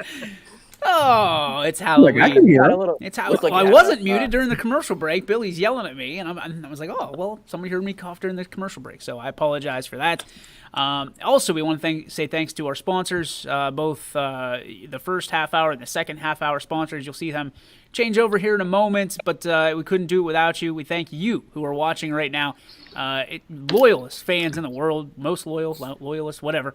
Oh, it's Like, Halloween. I can hear Got a him. little- It's how looked like I you had wasn't a- muted during the commercial break. Billy's yelling at me, and I was like, "Oh, well, somebody heard me cough during the commercial break." So I apologize for that. Also, we want to say thanks to our sponsors, both the first half hour and the second half hour sponsors. You'll see them change over here in a moment, but we couldn't do it without you. We thank you who are watching right now. Loyalist fans in the world, most loyalist, whatever,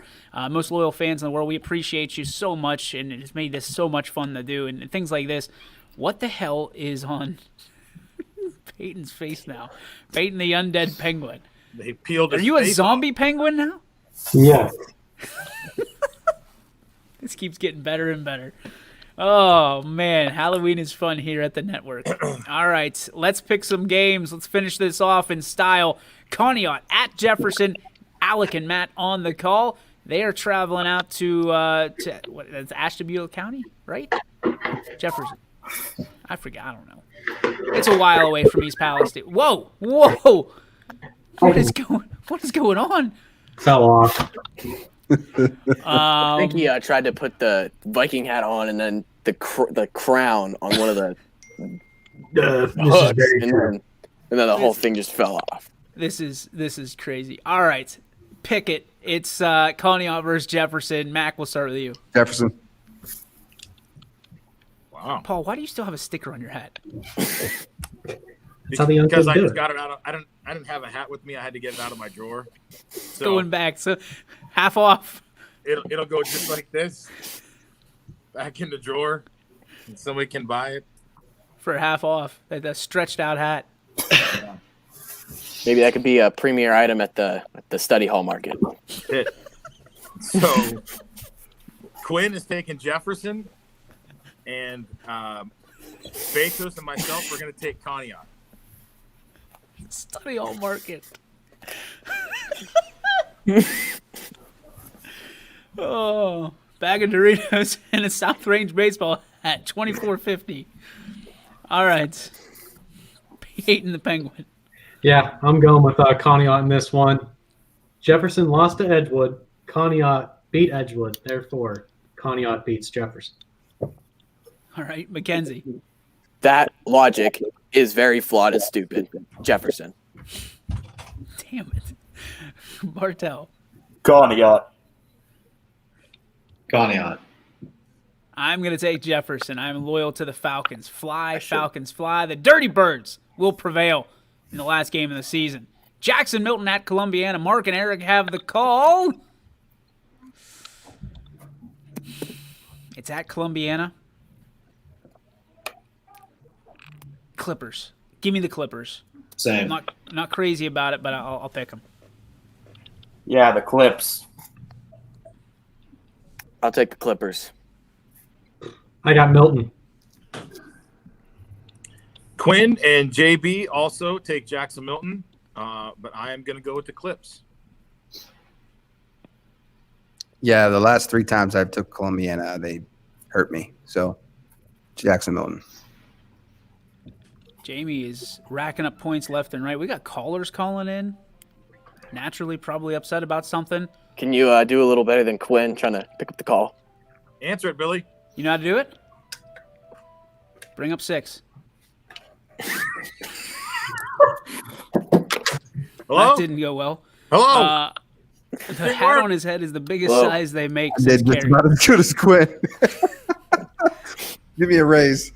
most loyal fans in the world. We appreciate you so much, and it's made this so much fun to do, and things like this. What the hell is on Peyton's face now? Peyton the undead penguin. They peeled. Are his you a face zombie penguin now? Yes. This keeps getting better and better. Oh, man. Halloween is fun here at the network. All right. Let's pick some games. Let's finish this off in style. Conneaut at Jefferson. Alec and Matt on the call. They are traveling out to what, that's Ashtabula County, right? Jefferson. I forget. I don't know. It's a while away from East Palestine. Whoa. Whoa. What is going on? Fell off. I think he tried to put the Viking hat on and then the crown on one of the hooks, and then the whole thing just fell off. This is crazy. All right, pick it. It's Conneaut versus Jefferson. Mac, we'll start with you. Jefferson. Wow. Paul, why do you still have a sticker on your hat? That's how the young Because kids I do just it. got it out. I didn't have a hat with me. I had to get it out of my drawer. So Going back, so half off. it'll go just like this, back in the drawer, and somebody can buy it. For half off. That stretched out hat. Maybe that could be a premier item at the study hall market. So Quinn is taking Jefferson, and Bezos and myself are going to take Conneaut. Study hall market. Oh, bag of Doritos and a South Range baseball hat, $24.50. All right, Peyton the Penguin. Yeah, I'm going with Conneaut in this one. Jefferson lost to Edgewood. Conneaut beat Edgewood. Therefore, Conneaut beats Jefferson. All right, Mackenzie. That logic is very flawed and stupid. Jefferson. Damn it. Bartel. Conneaut. Conneaut. I'm going to take Jefferson. I'm loyal to the Falcons. Fly, Falcons, fly. The Dirty Birds will prevail in the last game of the season. Jackson Milton at Columbiana. Mark and Eric have the call. It's at Columbiana. Clippers. Give me the Clippers. Same. I'm not crazy about it, but I'll pick them. Yeah, the Clips. I'll take the Clippers. I got Milton. Quinn and JB also take Jackson Milton, but I am going to go with the Clips. Yeah, the last 3 times I've took Columbiana, they hurt me. So, Jackson Milton. Jamie is racking up points left and right. We got callers calling in. Naturally, probably upset about something. Can you do a little better than Quinn trying to pick up the call? Answer it, Billy. You know how to do it? Bring up 6. Hello? That didn't go well. Hello? The hat on his head is the biggest Hello? size they make. I Says did just Carrie. about as good as Quinn. Give me a raise.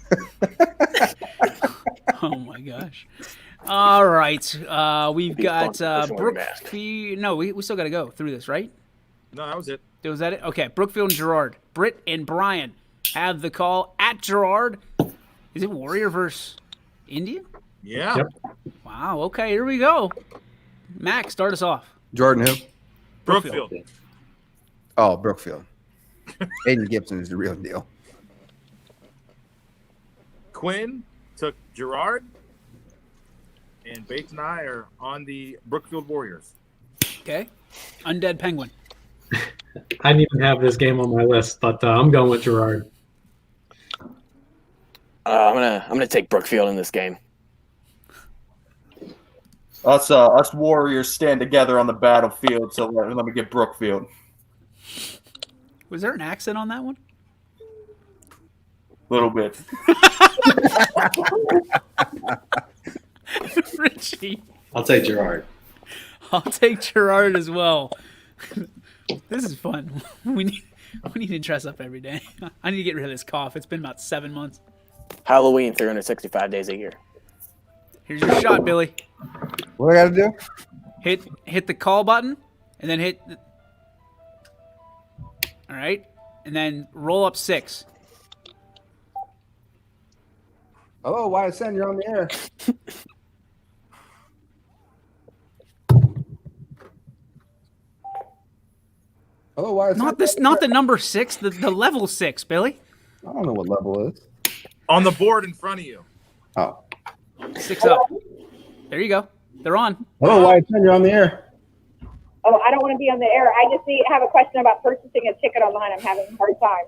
Oh my gosh. All right. We've Be got fun to push on your mask. Brookfield. No, we still got to go through this, right? No, that was it. Was that it? Okay. Brookfield and Gerard. Britt and Brian have the call at Gerard. Is it Warrior versus Indian? Yeah. Yep. Wow. Okay. Here we go. Max, start us off. Jordan who? Brookfield. Oh, Brookfield. Aiden Gibson is the real deal. Quinn took Gerard, and Bates and I are on the Brookfield Warriors. Okay. Undead Penguin. I didn't even have this game on my list, but I'm going with Gerard. I'm gonna take Brookfield in this game. Us Warriors stand together on the battlefield, so let me get Brookfield. Was there an accent on that one? little bit. Richie. I'll take Gerard. I'll take Gerard as well. This is fun. We need to dress up every day. I need to get rid of this cough. It's been about 7 months. Halloween, 365 days a year. Here's your shot, Billy. What I got to do? Hit the call button, and then hit. All right, and then roll up 6. Hello, YSN, you're on the air. Hello, YSN. Not the number 6, the level 6, Billy. I don't know what level it is. On the board in front of you. Oh. 6 up. There you go. They're on. Hello, YSN, you're on the air. Oh, I don't want to be on the air. I just have a question about purchasing a ticket online. I'm having a hard time.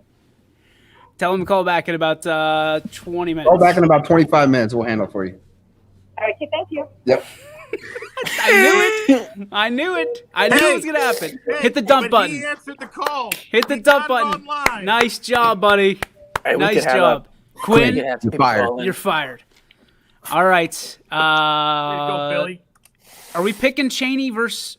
Tell them to call back in about 20 minutes. Call back in about 25 minutes. We'll handle it for you. Okay, thank you. Yep. I knew it. I knew it was gonna happen. Hit the dump button. He answered the call. Hit the dump button. Online. Nice job, buddy. Hey, we nice could have job. Quinn, you're fired. you're fired. All right. There you go, Billy. Are we picking Cheney versus?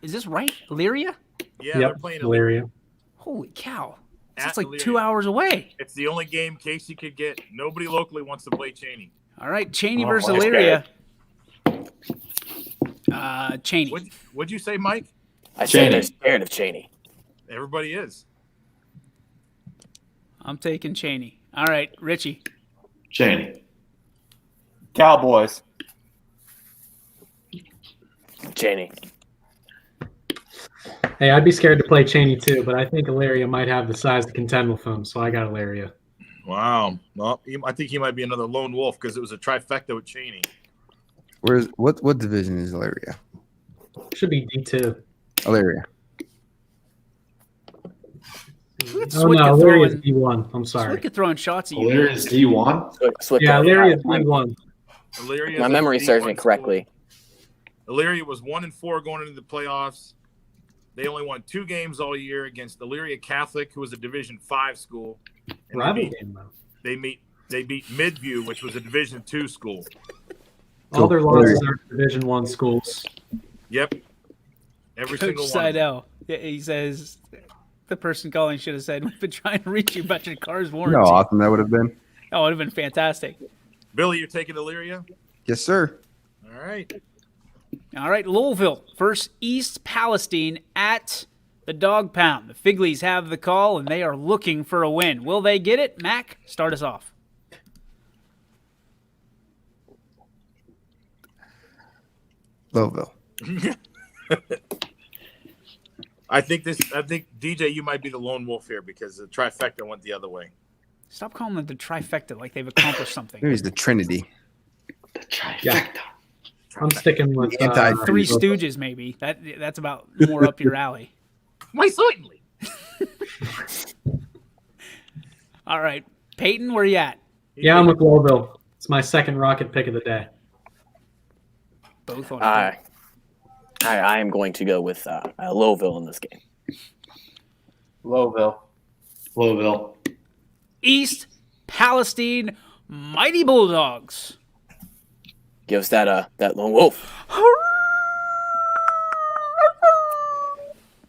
Is this right? Illyria? Yeah, they're playing Illyria. Holy cow! At That's like Illyria. 2 hours away. It's the only game Casey could get. Nobody locally wants to play Cheney. All right, Cheney Oh, versus my Illyria. Cheney. What'd you say, Mike? I said they're scared of Cheney. Everybody is. I'm taking Cheney. All right, Richie. Cheney. Cowboys. Cheney. Hey, I'd be scared to play Cheney too, but I think Illyria might have the size to contend with them, so I got Illyria. Wow. Well, I think he might be another lone wolf because it was a trifecta with Cheney. What division is Illyria? Should be D2. Illyria. Oh no, Illyria's D1. I'm sorry. Look at throwing shots at you. Illyria's D1? Yeah, Illyria's D1. Illyria's My memory a serves me D1 correctly. school. Illyria was 1-4 going into the playoffs. They only won 2 games all year against Illyria Catholic, who was a Division 5 school. And Rival game though. They beat Midview, which was a Division 2 school. All their losses are Division 1 schools. Yep. Every Coach single one. Seidel. Yeah, he says the person calling should have said, "We've been trying to reach you about your car's You warranty." know how awesome that would have been. Oh, it would have been fantastic. Billy, you're taking Illyria? Yes, sir. All right. All right, Louisville versus East Palestine at the Dog Pound. The Figlies have the call, and they are looking for a win. Will they get it? Mac, start us off. Louisville. I think DJ, you might be the lone wolf here because the trifecta went the other way. Stop calling it the trifecta like they've accomplished something. Maybe it's the Trinity. The trifecta. Yeah. I'm sticking with Three Stooges, maybe. That's about more up your alley. Why certainly. All right, Peyton, where you at? Yeah, I'm with Louisville. It's my second Rocket pick of the day. Both on. I am going to go with Louisville in this game. Louisville. Louisville. East Palestine Mighty Bulldogs. Give us that lone wolf.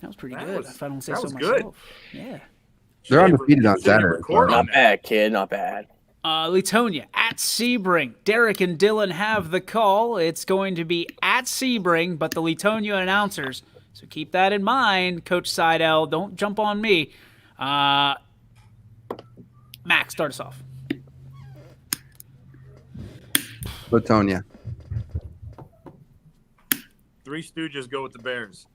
That was pretty That good. was- If I don't say that so was good. myself. Yeah. They're undefeated on Saturday. Not bad, kid. Not bad. Latonia at Sebring. Derek and Dylan have the call. It's going to be at Sebring, but the Latonia announcers. So keep that in mind, Coach Seidel. Don't jump on me. Max, start us off. Latonia. Three Stooges go with the Bears.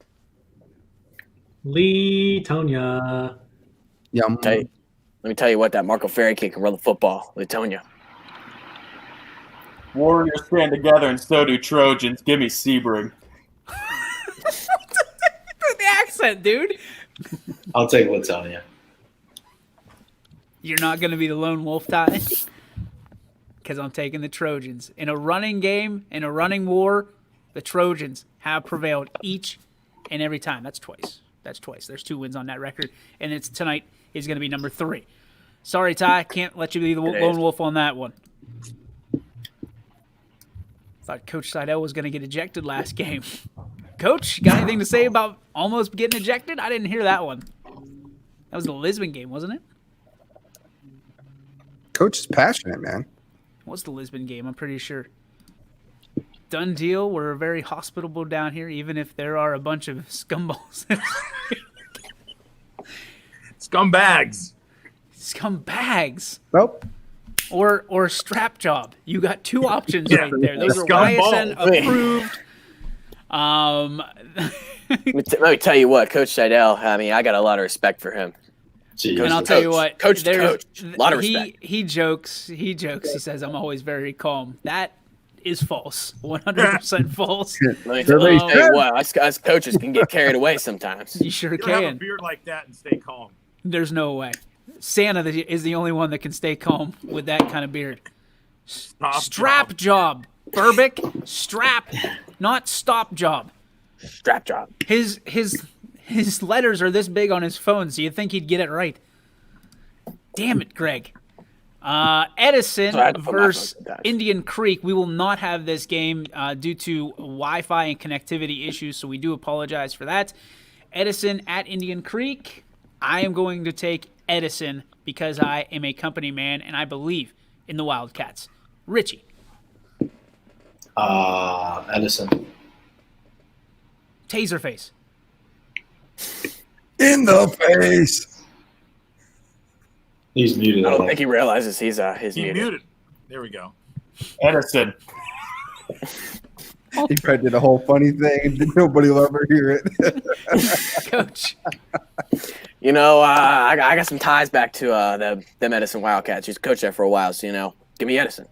Latonia. Yum. Let me tell you what, that Marco Ferry kid can run the football. Latonia. Warriors stand together, and so do Trojans. Give me Sebring. The accent, dude. I'll take Latonia. You're not going to be the lone wolf, Ty? Because I'm taking the Trojans. In a running game, in a running war, the Trojans have prevailed each and every time. That's twice. There's 2 wins on that record. And it's tonight is going to be number 3. Sorry, Ty. Can't let you be the lone wolf on that one. Thought Coach Seidel was going to get ejected last game. Coach, got anything to say about almost getting ejected? I didn't hear that one. That was the Lisbon game, wasn't it? Coach is passionate, man. What's the Lisbon game? I'm pretty sure. Done deal. We're very hospitable down here, even if there are a bunch of scumballs. Scumbags. Scumbags. Nope. Or strap job. You got two options right there. Those are Scumball. YSN approved. Let me tell you what, Coach Seidel, I mean, I got a lot of respect for him. And I'll tell you what, Coach, a lot of respect. He jokes. He says, I'm always very calm. That is false. 100% false. Let me tell you what, us coaches can get carried away sometimes. You sure You don't have a can. beard like that and stay calm. There's no way. Santa is the only one that can stay calm with that kind of beard. Strap job. Burbick, strap, not stop job. Strap job. His letters are this big on his phone, so you'd think he'd get it right. Damn it, Greg. Edison versus Indian Creek. We will not have this game due to Wi-Fi and connectivity issues, so we do apologize for that. Edison at Indian Creek. I am going to take Edison because I am a company man and I believe in the Wildcats. Richie. Edison. Taserface. In the face. He's muted. I don't think he realizes he's muted. There we go. Edison. He probably did a whole funny thing and nobody will ever hear it. Coach. You know, I got some ties back to the Edison Wildcats. He's coached there for a while, so, give me Edison.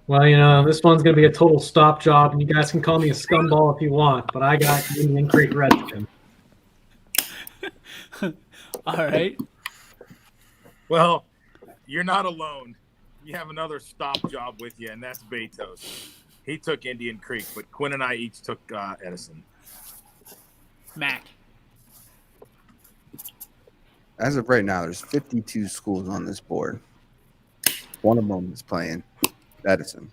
Well, this one's going to be a total stop job, and you guys can call me a scumball if you want, but I got Indian Creek Redskin. All right. Well, you're not alone. You have another stop job with you, and that's Betos. He took Indian Creek, but Quinn and I each took Edison. Mac. As of right now, there's 52 schools on this board. One of them is playing Edison.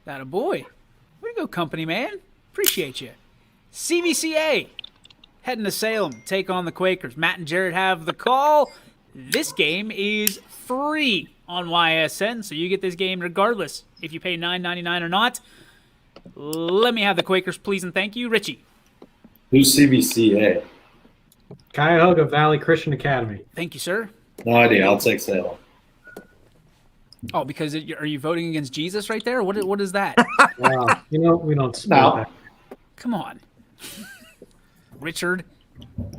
That a boy. Way to go, company man. Appreciate you. CVCA. Heading to Salem. Take on the Quakers. Matt and Jared have the call. This game is free on YSN, so you get this game regardless if you pay $9.99 or not. Let me have the Quakers, please and thank you. Richie. Who's CVCA? Cuyahoga Valley Christian Academy. Thank you, sir. No idea. I'll take Salem. Oh, because are you voting against Jesus right there? What is that? Wow. We don't support that. Come on. Richard.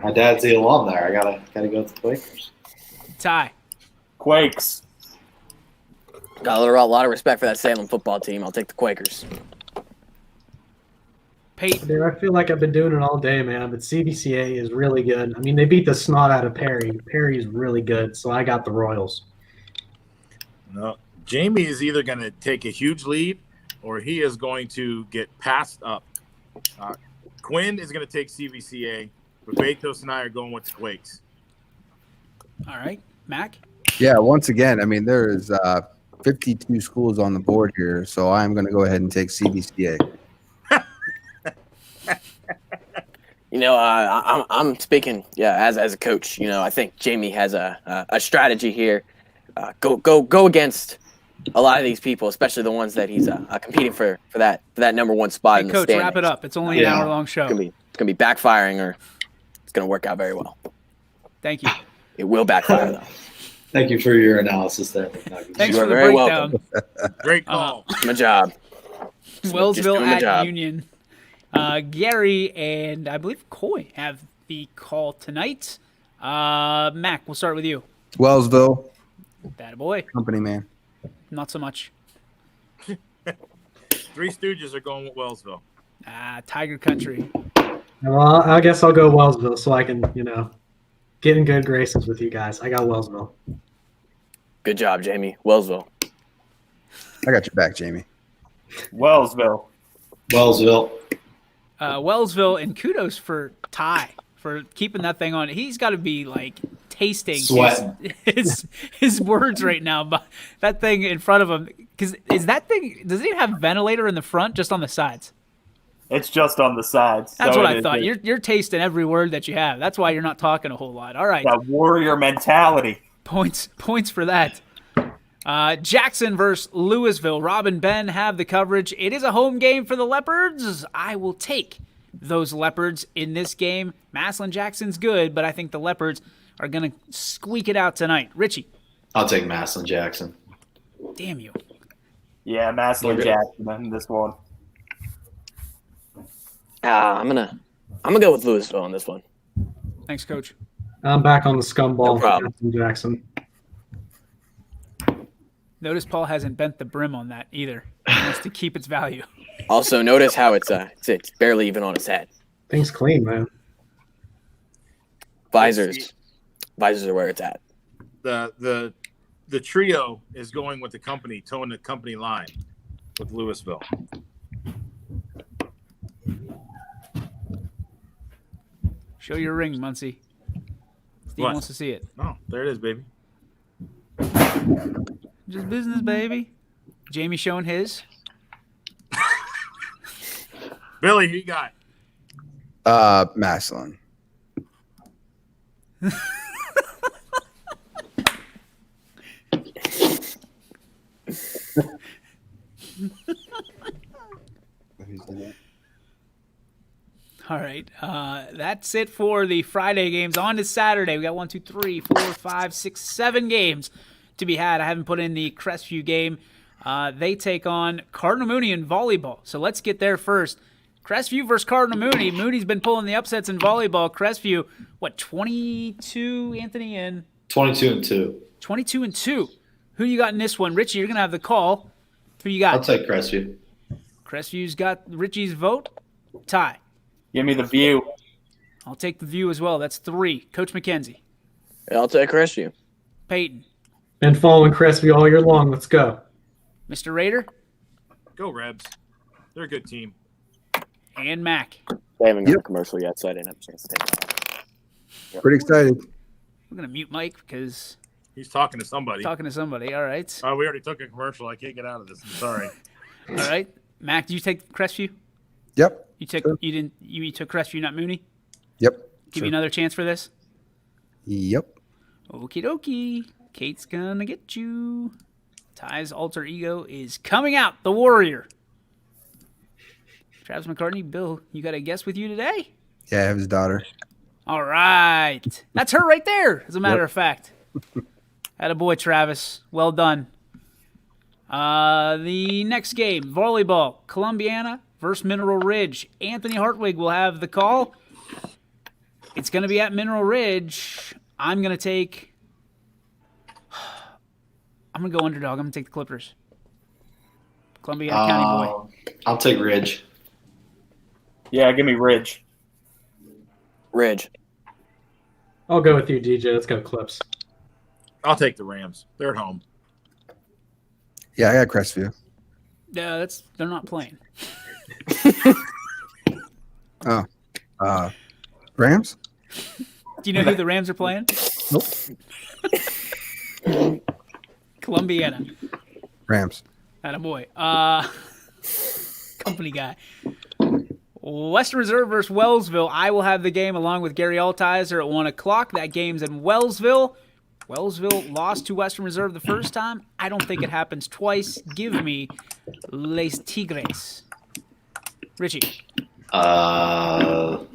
My dad's the alum there. I gotta go with the Quakers. Ty. Quakes. Got a lot of respect for that Salem football team. I'll take the Quakers. Peyton. Dude, I feel like I've been doing it all day, man, but CVCA is really good. I mean, they beat the snot out of Perry. Perry is really good, so I got the Royals. No, Jamie is either going to take a huge lead or he is going to get passed up. Quinn is going to take CVCA, but Betos and I are going with the Quakes. All right. Mac? Yeah, once again, I mean, there is 52 schools on the board here, so I'm going to go ahead and take CVCA. I'm speaking, as a coach. I think Jamie has a strategy here. Go against a lot of these people, especially the ones that he's competing for that number one spot in the Coach, standings. wrap it up. It's only an hour-long show. It's gonna be backfiring, or it's gonna work out very well. Thank you. It will backfire though. Thank you for your analysis there. Thanks You for the are very breakdown. welcome. Great call. My job. Wellsville doing my at job. Union. Gary and I believe Coy have the call tonight. Mac, we'll start with you. Wellsville. That boy. Company man. Not so much. Three Stooges are going with Wellsville. Tiger Country. Well, I guess I'll go Wellsville so I can, get in good graces with you guys. I got Wellsville. Good job, Jamie. Wellsville. I got your back, Jamie. Wellsville. Wellsville. Wellsville, and kudos for Ty for keeping that thing on. He's got to be like tasting Sweating. his words right now. But that thing in front of him, because does it even have a ventilator in the front, just on the sides? It's just on the sides. That's so what it I is- thought. You're tasting every word that you have. That's why you're not talking a whole lot. All right. That warrior mentality. Points for that. Jackson versus Louisville. Rob and Ben have the coverage. It is a home game for the Leopards. I will take those Leopards in this game. Massillon Jackson's good, but I think the Leopards are going to squeak it out tonight. Richie. I'll take Massillon Jackson. Damn you. Yeah, Massillon Jackson in this one. I'm gonna go with Louisville on this one. Thanks, Coach. I'm back on the scumball No problem. for Jackson. Notice Paul hasn't bent the brim on that either. He wants to keep its value. Also, notice how it's barely even on his head. Things clean, man. Visors are where it's at. The trio is going with the company, towing the company line with Louisville. Show your ring, Muncie. Steve What? wants to see it. Oh, there it is, baby. Just business, baby. Jamie showing his. Billy, who you got? Massillon. All right. That's it for the Friday games. On to Saturday. We got 1, 2, 3, 4, 5, 6, 7 games to be had. I haven't put in the Crestview game. They take on Cardinal Mooney in volleyball. So let's get there first. Crestview versus Cardinal Mooney. Mooney's been pulling the upsets in volleyball. Crestview, 22, Anthony, and 22-2. 22-2. Who you got in this one? Richie, you're going to have the call. Who you got? I'll take Crestview. Crestview's got Richie's vote. Tie. Give me the View. I'll take the View as well. That's 3. Coach McKenzie. I'll take Crestview. Peyton. Been following Crestview all year long. Let's go. Mr. Raider. Go Rebs. They're a good team. And Mac. They haven't got a commercial yet, so I didn't have a chance to take it. Pretty excited. We're going to mute Mike because He's talking to somebody. talking to somebody. All right. Oh, we already took a commercial. I can't get out of this. I'm sorry. All right. Mac, did you take Crestview? Yep. You took you took Crestview, not Mooney? Yep. Give you another chance for this? Yep. Okie dokie. Kate's gonna get you. Ty's alter ego is coming out. The Warrior. Travis McCartney, Bill, you got a guest with you today? Yeah, I have his daughter. All right. That's her right there, as a matter of fact. Attaboy, Travis. Well done. The next game, volleyball, Columbiana versus Mineral Ridge. Anthony Hartwig will have the call. It's going to be at Mineral Ridge. I'm going to go underdog. I'm going to take the Clippers. Columbiana County boy. I'll take Ridge. Yeah, give me Ridge. Ridge. I'll go with you, DJ. Let's go Clips. I'll take the Rams. They're at home. Yeah, I got Crestview. Yeah, they're not playing. Oh. Rams? Do you know who the Rams are playing? Nope. Columbiana. Rams. Attaboy. Company guy. Western Reserve versus Wellsville. I will have the game along with Gary Altizer at 1 o'clock. That game's in Wellsville. Wellsville lost to Western Reserve the first time. I don't think it happens twice. Give me Les Tigres. Richie. Wellsville.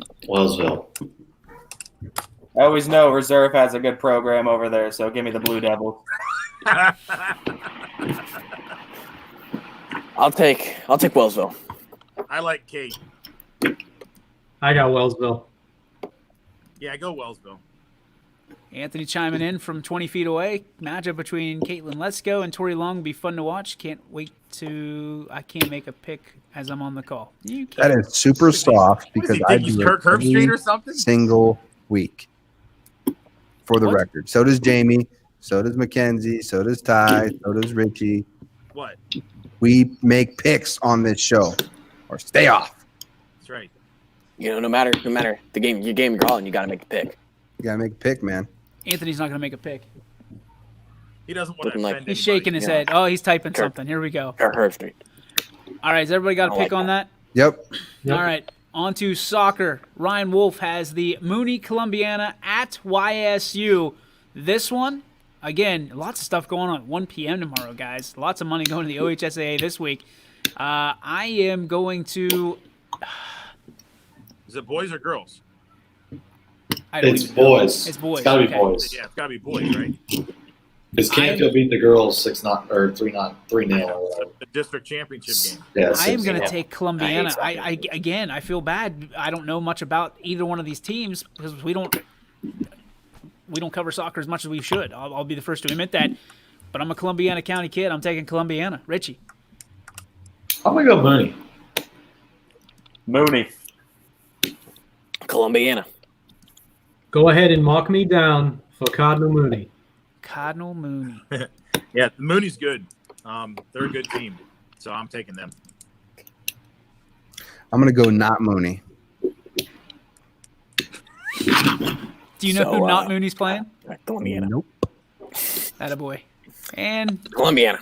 I always know Reserve has a good program over there, so give me the Blue Devils. I'll take Wellsville. I like Kate. I got Wellsville. Yeah, go Wellsville. Anthony chiming in from 20 feet away. Matchup between Caitlin Lesko and Tori Long will be fun to watch. I can't make a pick as I'm on the call. You That can. is super soft because I He's do Kirk it Herbstreit every or something? single week. For the What? record. So does Jamie. So does Mackenzie. So does Ty. So does Richie. What? We make picks on this show. Or stay off. That's right. You know, no matter the game, your game you're calling, you got to make the pick. You gotta make a pick, man. Anthony's not going to make a pick. He doesn't want to Looking like- offend He's anybody. shaking his head. Oh, he's typing something. Here we go. Perfect. All right, has everybody got a I pick like on that? Yep. All right, on to soccer. Ryan Wolf has the Mooney Columbiana at YSU. This one, again, lots of stuff going on at 1 p.m. tomorrow, guys. Lots of money going to the OHSAA this week. I am going to... Is it boys or girls? I don't It's even know. boys. It's boys. It's gotta be okay. boys. Yeah, it's got to be boys, right? Because Canfield beat the girls 6-0 or 3-0 or whatever. The district championship game. Yeah, I am going to 6-0. take Columbiana. I hate Again, I feel bad. I don't know much about either one of these teams because we don't cover soccer as much as we should. I'll be the first to admit that. But I'm a Columbiana County kid. I'm taking Columbiana. Richie. I'm gonna go Mooney. Mooney. Columbiana. Go ahead and mock me down for Cardinal Mooney. Cardinal Mooney. Yeah, Mooney's good. They're a good team, so I'm taking them. I'm gonna go not Mooney. Do you know who not Mooney's playing? Columbiana. Nope. Attaboy. And Columbiana.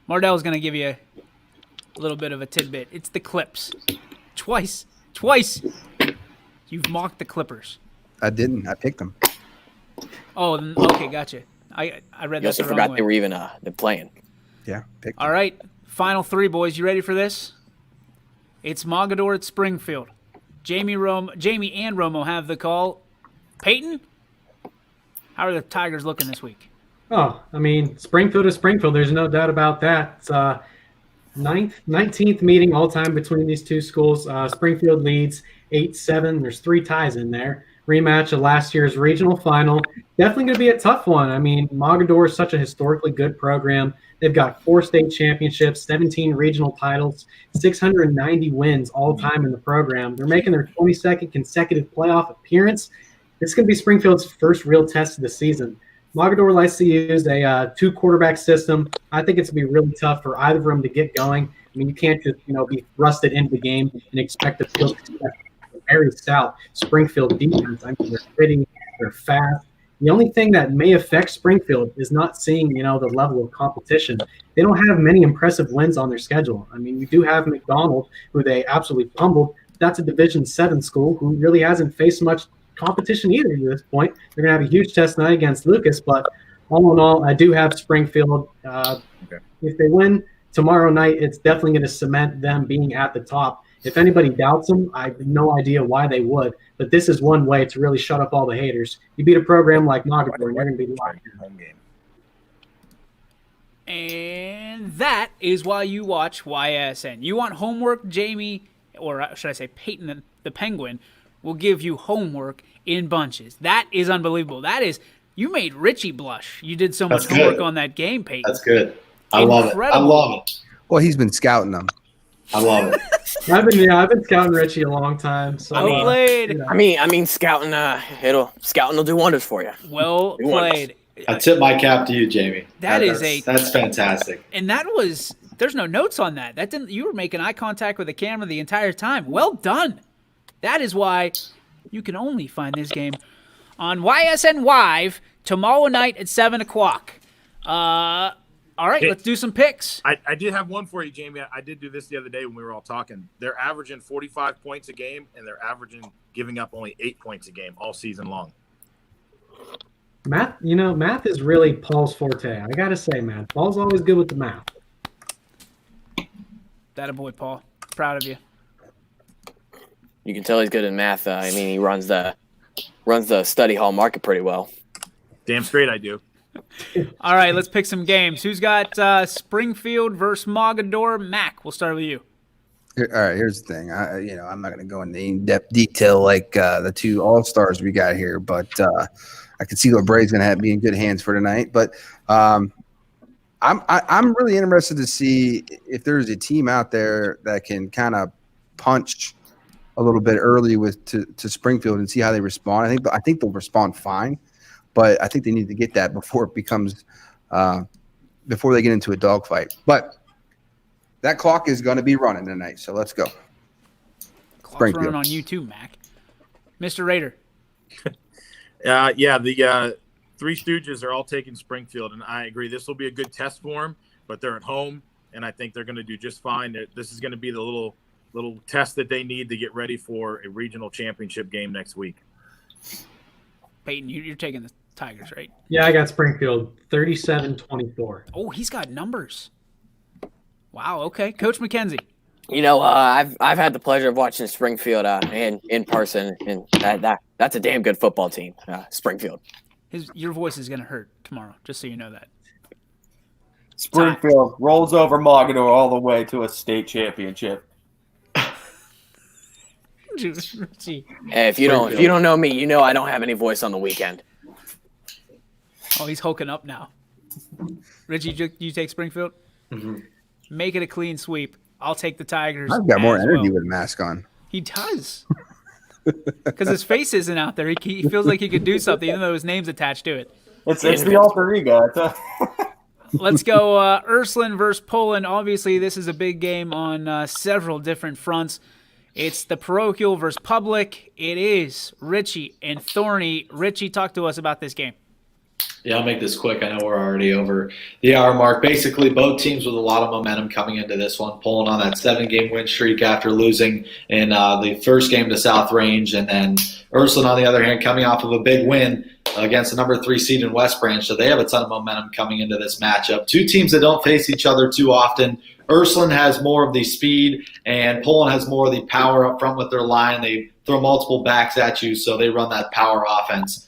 Mardell's going to give you a little bit of a tidbit. It's the Clips. Twice. You've mocked the Clippers. I didn't. I picked them. Oh, okay, gotcha. I read You that also the wrong forgot way. they were even they're playing. Yeah, picked them. All right, final three, boys. You ready for this? It's Mogador at Springfield. Jamie and Romo have the call. Peyton, how are the Tigers looking this week? Oh, I mean, Springfield is Springfield. There's no doubt about that. It's 19th meeting all time between these two schools. Springfield leads 8-7. There's 3 ties in there. Rematch of last year's regional final. Definitely going to be a tough one. I mean, Mogador is such a historically good program. They've got 4 state championships, 17 regional titles, 690 wins all time in the program. They're making their 22nd consecutive playoff appearance. This is going to be Springfield's first real test of the season. Mogador likes to use a 2-quarterback system. I think it's going to be really tough for either of them to get going. I mean, you can't just be thrusted into the game and expect to feel very stout Springfield defense. I mean, they're gritty, they're fast. The only thing that may affect Springfield is not seeing, the level of competition. They don't have many impressive wins on their schedule. I mean, you do have McDonald, who they absolutely pummeled. That's a Division 7 school who really hasn't faced much competition either at this point. They're going to have a huge test tonight against Lucas, but all in all, I do have Springfield. If they win tomorrow night, it's definitely going to cement them being at the top. If anybody doubts them, I have no idea why they would, but this is one way to really shut up all the haters. You beat a program like Mogador, and you're going to be locked in. And that is why you watch YSN. You want homework, Jamie, or should I say Peyton the Penguin, will give you homework in bunches. That is unbelievable. You made Richie blush. You did so much That's homework good. on that game, Peyton. That's good. I love it. I love it. Well, he's been scouting them. I love it. I've been scouting Richie a long time. So Well played. I mean, scouting. Scouting will do wonders for you. Well Do wonders. played. I tip my cap to you, Jamie. That's fantastic. And there's no notes on that. You were making eye contact with the camera the entire time. Well done. That is why you can only find this game on YSN Live tomorrow night at 7 o'clock. All right, let's do some picks. I did have one for you, Jamie. I did do this the other day when we were all talking. They're averaging 45 points a game, and they're averaging giving up only 8 points a game all season long. Math is really Paul's forte. I got to say, man. Paul's always good with the math. That a boy, Paul. Proud of you. You can tell he's good in math. I mean, he runs the study hall market pretty well. Damn straight I do. All right, let's pick some games. Who's got Springfield versus Mogador? Mac, we'll start with you. All right, here's the thing. I'm not going to go into in-depth detail like the 2 all-stars we got here, but I can see what Bray's going to be in good hands for tonight. But I'm really interested to see if there's a team out there that can kind of punch a little bit early to Springfield and see how they respond. I think they'll respond fine, but I think they need to get that before it becomes before they get into a dogfight. But that clock is going to be running tonight, so let's go. Clock's running on you too, Mac. Mr. Raider. The Three Stooges are all taking Springfield, and I agree. This will be a good test for them, but they're at home, and I think they're going to do just fine. This is going to be the little test that they need to get ready for a regional championship game next week. Peyton, you're taking the Tigers, right? Yeah, I got Springfield 37-24. Oh, he's got numbers. Wow. Okay, Coach McKenzie. You know, I've had the pleasure of watching Springfield in person, and that's a damn good football team, Springfield. Your voice is gonna hurt tomorrow, just so you know that. Springfield rolls over Mogador all the way to a state championship. Hey, if you don't know me, you know I don't have any voice on the weekend. Oh, he's hulking up now. Richie, you take Springfield? Mm-hmm. Make it a clean sweep. I'll take the Tigers. I've got more as energy well. with a mask on. He does. Because his face isn't out there. He feels like he could do something, even though his name's attached to it. It's the alter ego. Let's go Ursuline versus Poland. Obviously, this is a big game on several different fronts. It's the parochial versus public. It is Richie and Thorny. Richie, talk to us about this game. Yeah, I'll make this quick. I know we're already over the hour mark. Basically, both teams with a lot of momentum coming into this one, pulling on that 7-game win streak after losing in the first game to South Range. And then Ursuline, on the other hand, coming off of a big win against the number 3 seed in West Branch. So they have a ton of momentum coming into this matchup. Two teams that don't face each other too often. Ursuline has more of the speed, and Poland has more of the power up front with their line. They throw multiple backs at you, so they run that power offense.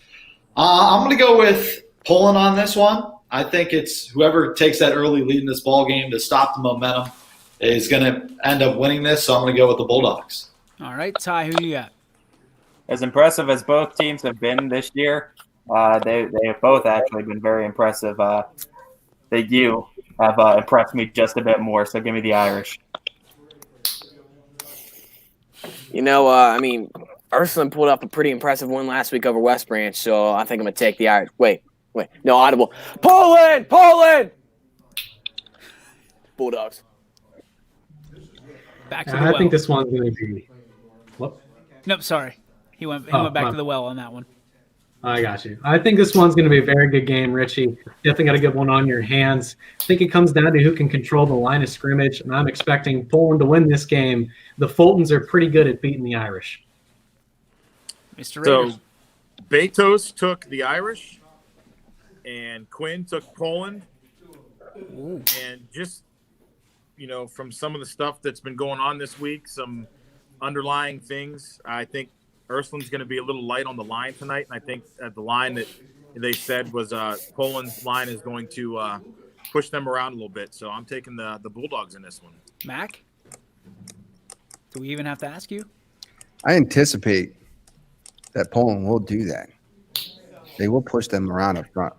I'm going to go with Poland on this one. I think it's whoever takes that early lead in this ball game to stop the momentum is going to end up winning this, so I'm going to go with the Bulldogs. All right, Ty, who you got? As impressive as both teams have been this year, they have both actually been very impressive. You have impressed me just a bit more, so give me the Irish. You know, I mean, Ursuline pulled up a pretty impressive win last week over West Branch, so I think I'm going to take the Irish. Wait, no audible. Poland! Bulldogs. Back to the well. I think this one's going to be. What? Nope, sorry. He went back to the well on that one. I got you. I think this one's going to be a very good game, Richie. Definitely got a good one on your hands. I think it comes down to who can control the line of scrimmage, and I'm expecting Poland to win this game. The Fultons are pretty good at beating the Irish. Mr. Raiders. So Betos took the Irish, and Quinn took Poland. Ooh. And just, from some of the stuff that's been going on this week, some underlying things, I think Ursuline's going to be a little light on the line tonight, and I think the line that they said was Poland's line is going to push them around a little bit. So I'm taking the Bulldogs in this one. Mac, do we even have to ask you? I anticipate that Poland will do that. They will push them around up front.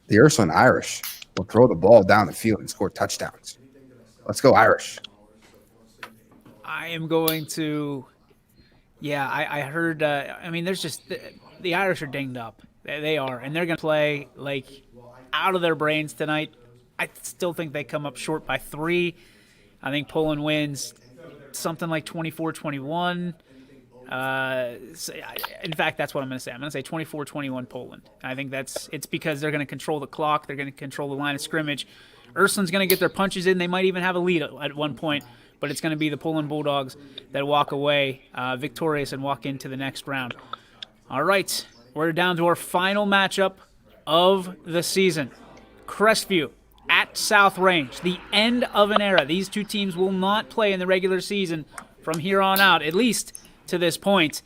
The Ursuline Irish will throw the ball down the field and score touchdowns. Let's go Irish. I am going to. Yeah, I heard. There's just the Irish are dinged up. They are, and they're going to play like out of their brains tonight. I still think they come up short by 3. I think Poland wins something like 24-21. In fact, that's what I'm going to say. I'm going to say 24-21 Poland. I think it's because they're going to control the clock. They're going to control the line of scrimmage. Ursuline's going to get their punches in. They might even have a lead at one point. But it's going to be the Poland Bulldogs that walk away victorious and walk into the next round. All right, we're down to our final matchup of the season. Crestview at South Range, the end of an era. These two teams will not play in the regular season from here on out, at least to this point.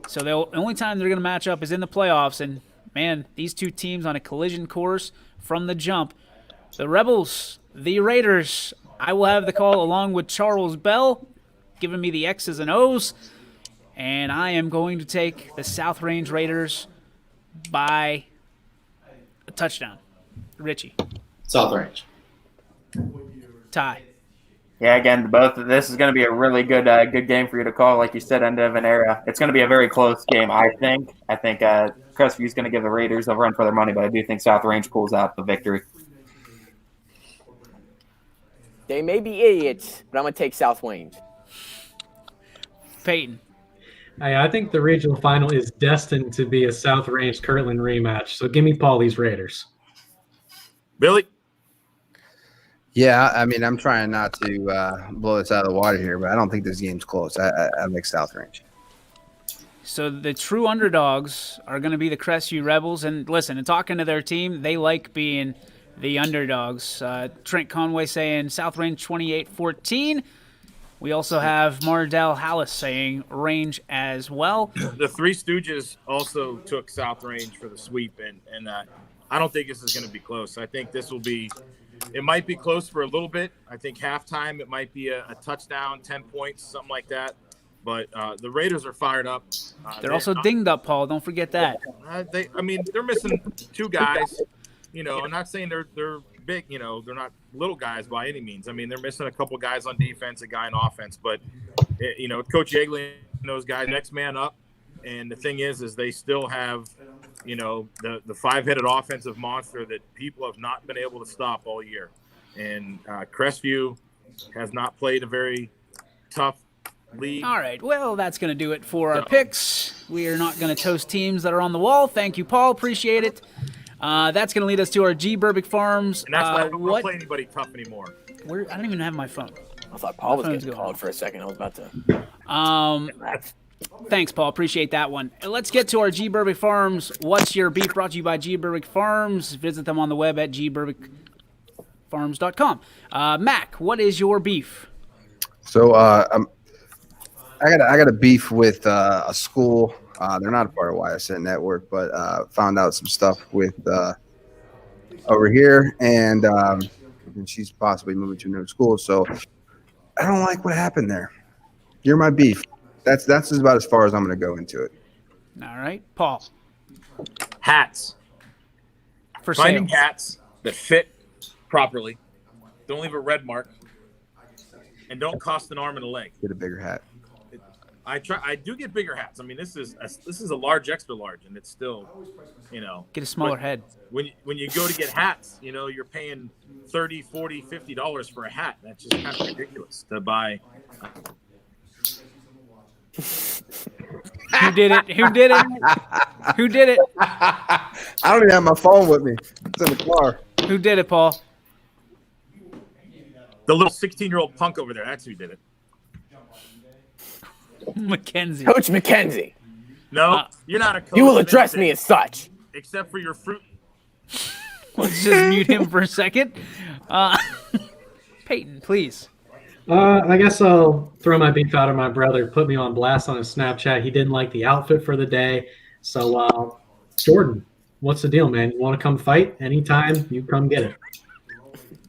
So the only time they're going to match up is in the playoffs. And, man, these two teams on a collision course from the jump. The Rebels, the Raiders. I will have the call along with Charles Bell, giving me the X's and O's. And I am going to take the South Range Raiders by a touchdown. Richie. South Range. Ty. Yeah, again, this is going to be a really good game for you to call. Like you said, end of an era. It's going to be a very close game, I think. I think Crestview is going to give the Raiders a run for their money, but I do think South Range pulls out the victory. They may be idiots, but I'm going to take South Range. Peyton. I think the regional final is destined to be a South Range Kirtland rematch. So give me Paulie's Raiders. Billy? Yeah, I mean, I'm trying not to blow this out of the water here, but I don't think this game's close. I like South Range. So the true underdogs are going to be the Crestview Rebels. And listen, in talking to their team, they like being the underdogs. Trent Conway saying South Range 28-14. We also have Mardell Hallis saying range as well. The Three Stooges also took South Range for the sweep, and I don't think this is going to be close. I think this will be – it might be close for a little bit. I think halftime it might be a touchdown, 10 points, something like that. But the Raiders are fired up. They're also dinged up, Paul. Don't forget that. They're missing two guys. You know, I'm not saying they're big. You know, they're not little guys by any means. I mean, they're missing a couple guys on defense, a guy on offense. But you know, Coach Yeagley and those guys, next man up. And the thing is they still have, you know, the five-headed offensive monster that people have not been able to stop all year. And Crestview has not played a very tough league. All right, well, that's going to do it for our picks. We are not going to toast teams that are on the wall. Thank you, Paul. Appreciate it. That's going to lead us to our G. Berbick Farms. And that's why I don't play anybody tough anymore. I don't even have my phone. I thought Paul was getting called for a second. I was about to. Thanks, Paul. Appreciate that one. Let's get to our G. Berbick Farms. What's your beef? Brought to you by G. Berbick Farms. Visit them on the web at gberbickfarms.com. Mac, what is your beef? So I got a beef with a school. They're not a part of YSN Network, but found out some stuff with over here, and she's possibly moving to a new school. So I don't like what happened there. You're my beef. That's about as far as I'm going to go into it. All right, Paul. Hats. For Finding sale. hats that fit properly. Don't leave a red mark. And don't cost an arm and a leg. Get a bigger hat. I do get bigger hats. I mean, this is a large, extra large, and it's still, you know. Get a smaller head. When you go to get hats, you know, you're paying $30, $40, $50 for a hat. That's just kind of ridiculous to buy. Who did it? Who did it? Who did it? I don't even have my phone with me. It's in the car. Who did it, Paul? The little 16-year-old punk over there. That's who did it. Mackenzie. Coach McKenzie. No, you're not a coach. You will address me as such. Except for your fruit. Let's just mute him for a second. Peyton, please. I guess I'll throw my beef out of my brother. Put me on blast on his Snapchat. He didn't like the outfit for the day. So, Jordan, what's the deal, man? You want to come fight? Anytime, you come get it.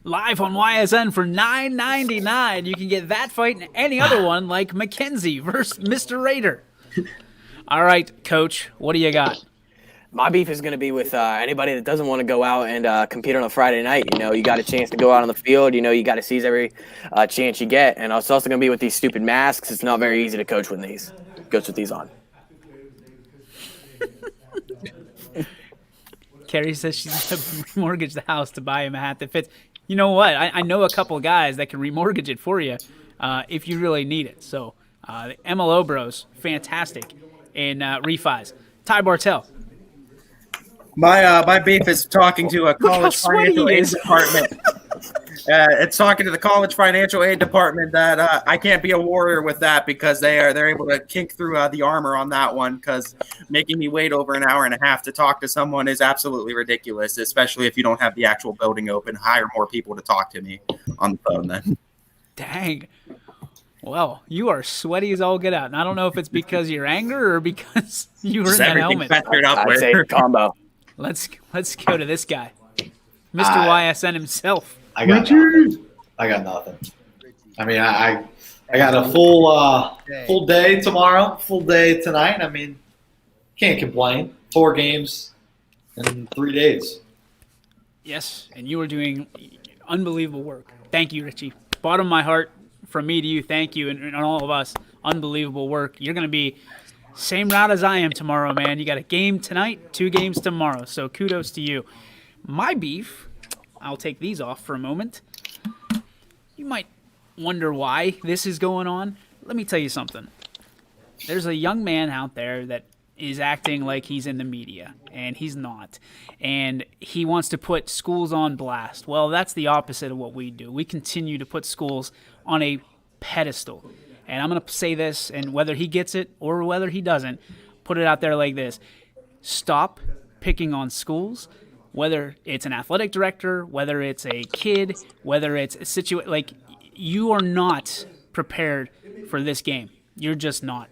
Live on YSN for $9.99. You can get that fight and any other one like Mackenzie versus Mr. Raider. All right, Coach, what do you got? My beef is going to be with anybody that doesn't want to go out and compete on a Friday night. You know, you got a chance to go out on the field. You know, you got to seize every chance you get. And it's also going to be with these stupid masks. It's not very easy to coach with these. Coach with these on. Carrie says she's going to remortgage the house to buy him a hat that fits. You know what? I know a couple of guys that can remortgage it for you if you really need it. So, the MLO Bros, fantastic in refis. Ty Bartell. My beef is talking to a college financial aid department. It's talking to the college financial aid department that I can't be a warrior with that because they're able to kink through the armor on that one because making me wait over an hour and a half to talk to someone is absolutely ridiculous, especially if you don't have the actual building open. Hire more people to talk to me on the phone then. Dang. Well, you are sweaty as all get out. And I don't know if it's because of your anger or because you were in that helmet. I'd say combo. Let's go to this guy, Mr. YSN himself. I got nothing. I mean, I got a full day tomorrow, full day tonight. I mean, can't complain. 4 games in 3 days. Yes, and you are doing unbelievable work. Thank you, Richie. Bottom of my heart, from me to you, thank you, and all of us, unbelievable work. You're going to be same route as I am tomorrow, man. You got a game tonight, 2 games tomorrow, so kudos to you. My beef, I'll take these off for a moment. You might wonder why this is going on. Let me tell you something. there's a young man out there that is acting like he's in the media, and he's not. And he wants to put schools on blast. Well, that's the opposite of what we do. We continue to put schools on a pedestal. And I'm going to say this, and whether he gets it or whether he doesn't, put it out there like this. Stop picking on schools, whether it's an athletic director, whether it's a kid, whether it's a situation. Like, you are not prepared for this game. You're just not.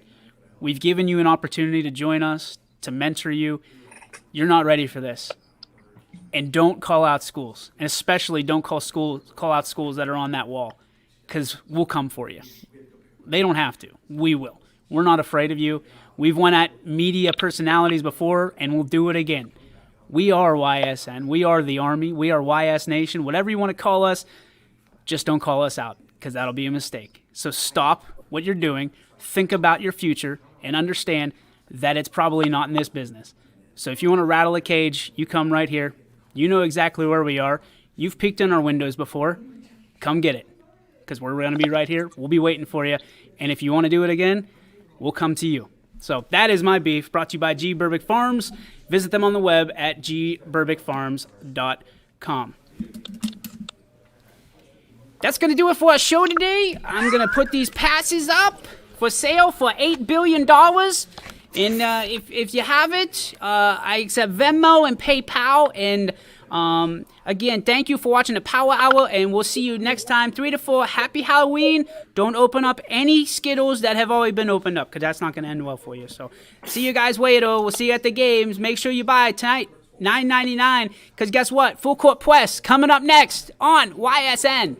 We've given you an opportunity to join us, to mentor you. You're not ready for this. And don't call out schools. And especially don't call out schools that are on that wall, because we'll come for you. They don't have to. We will. We're not afraid of you. We've went at media personalities before, and we'll do it again. We are YSN. We are the Army. We are YS Nation. Whatever you want to call us, just don't call us out, because that'll be a mistake. So stop what you're doing. Think about your future and understand that it's probably not in this business. So if you want to rattle a cage, you come right here. You know exactly where we are. You've peeked in our windows before. Come get it, because we're going to be right here. We'll be waiting for you. And if you want to do it again, we'll come to you. So that is my beef, brought to you by G. Burbick Farms. Visit them on the web at gburbickfarms.com. That's going to do it for our show today. I'm going to put these passes up for sale for $8 billion. And if you have it, I accept Venmo and PayPal. And again, thank you for watching the Power Hour, and we'll see you next time, 3 to 4. Happy Halloween. Don't open up any Skittles that have already been opened up, because that's not going to end well for you. So see you guys later. We'll see you at the games. Make sure you buy tonight, $9.99, because guess what? Full Court Press coming up next on YSN.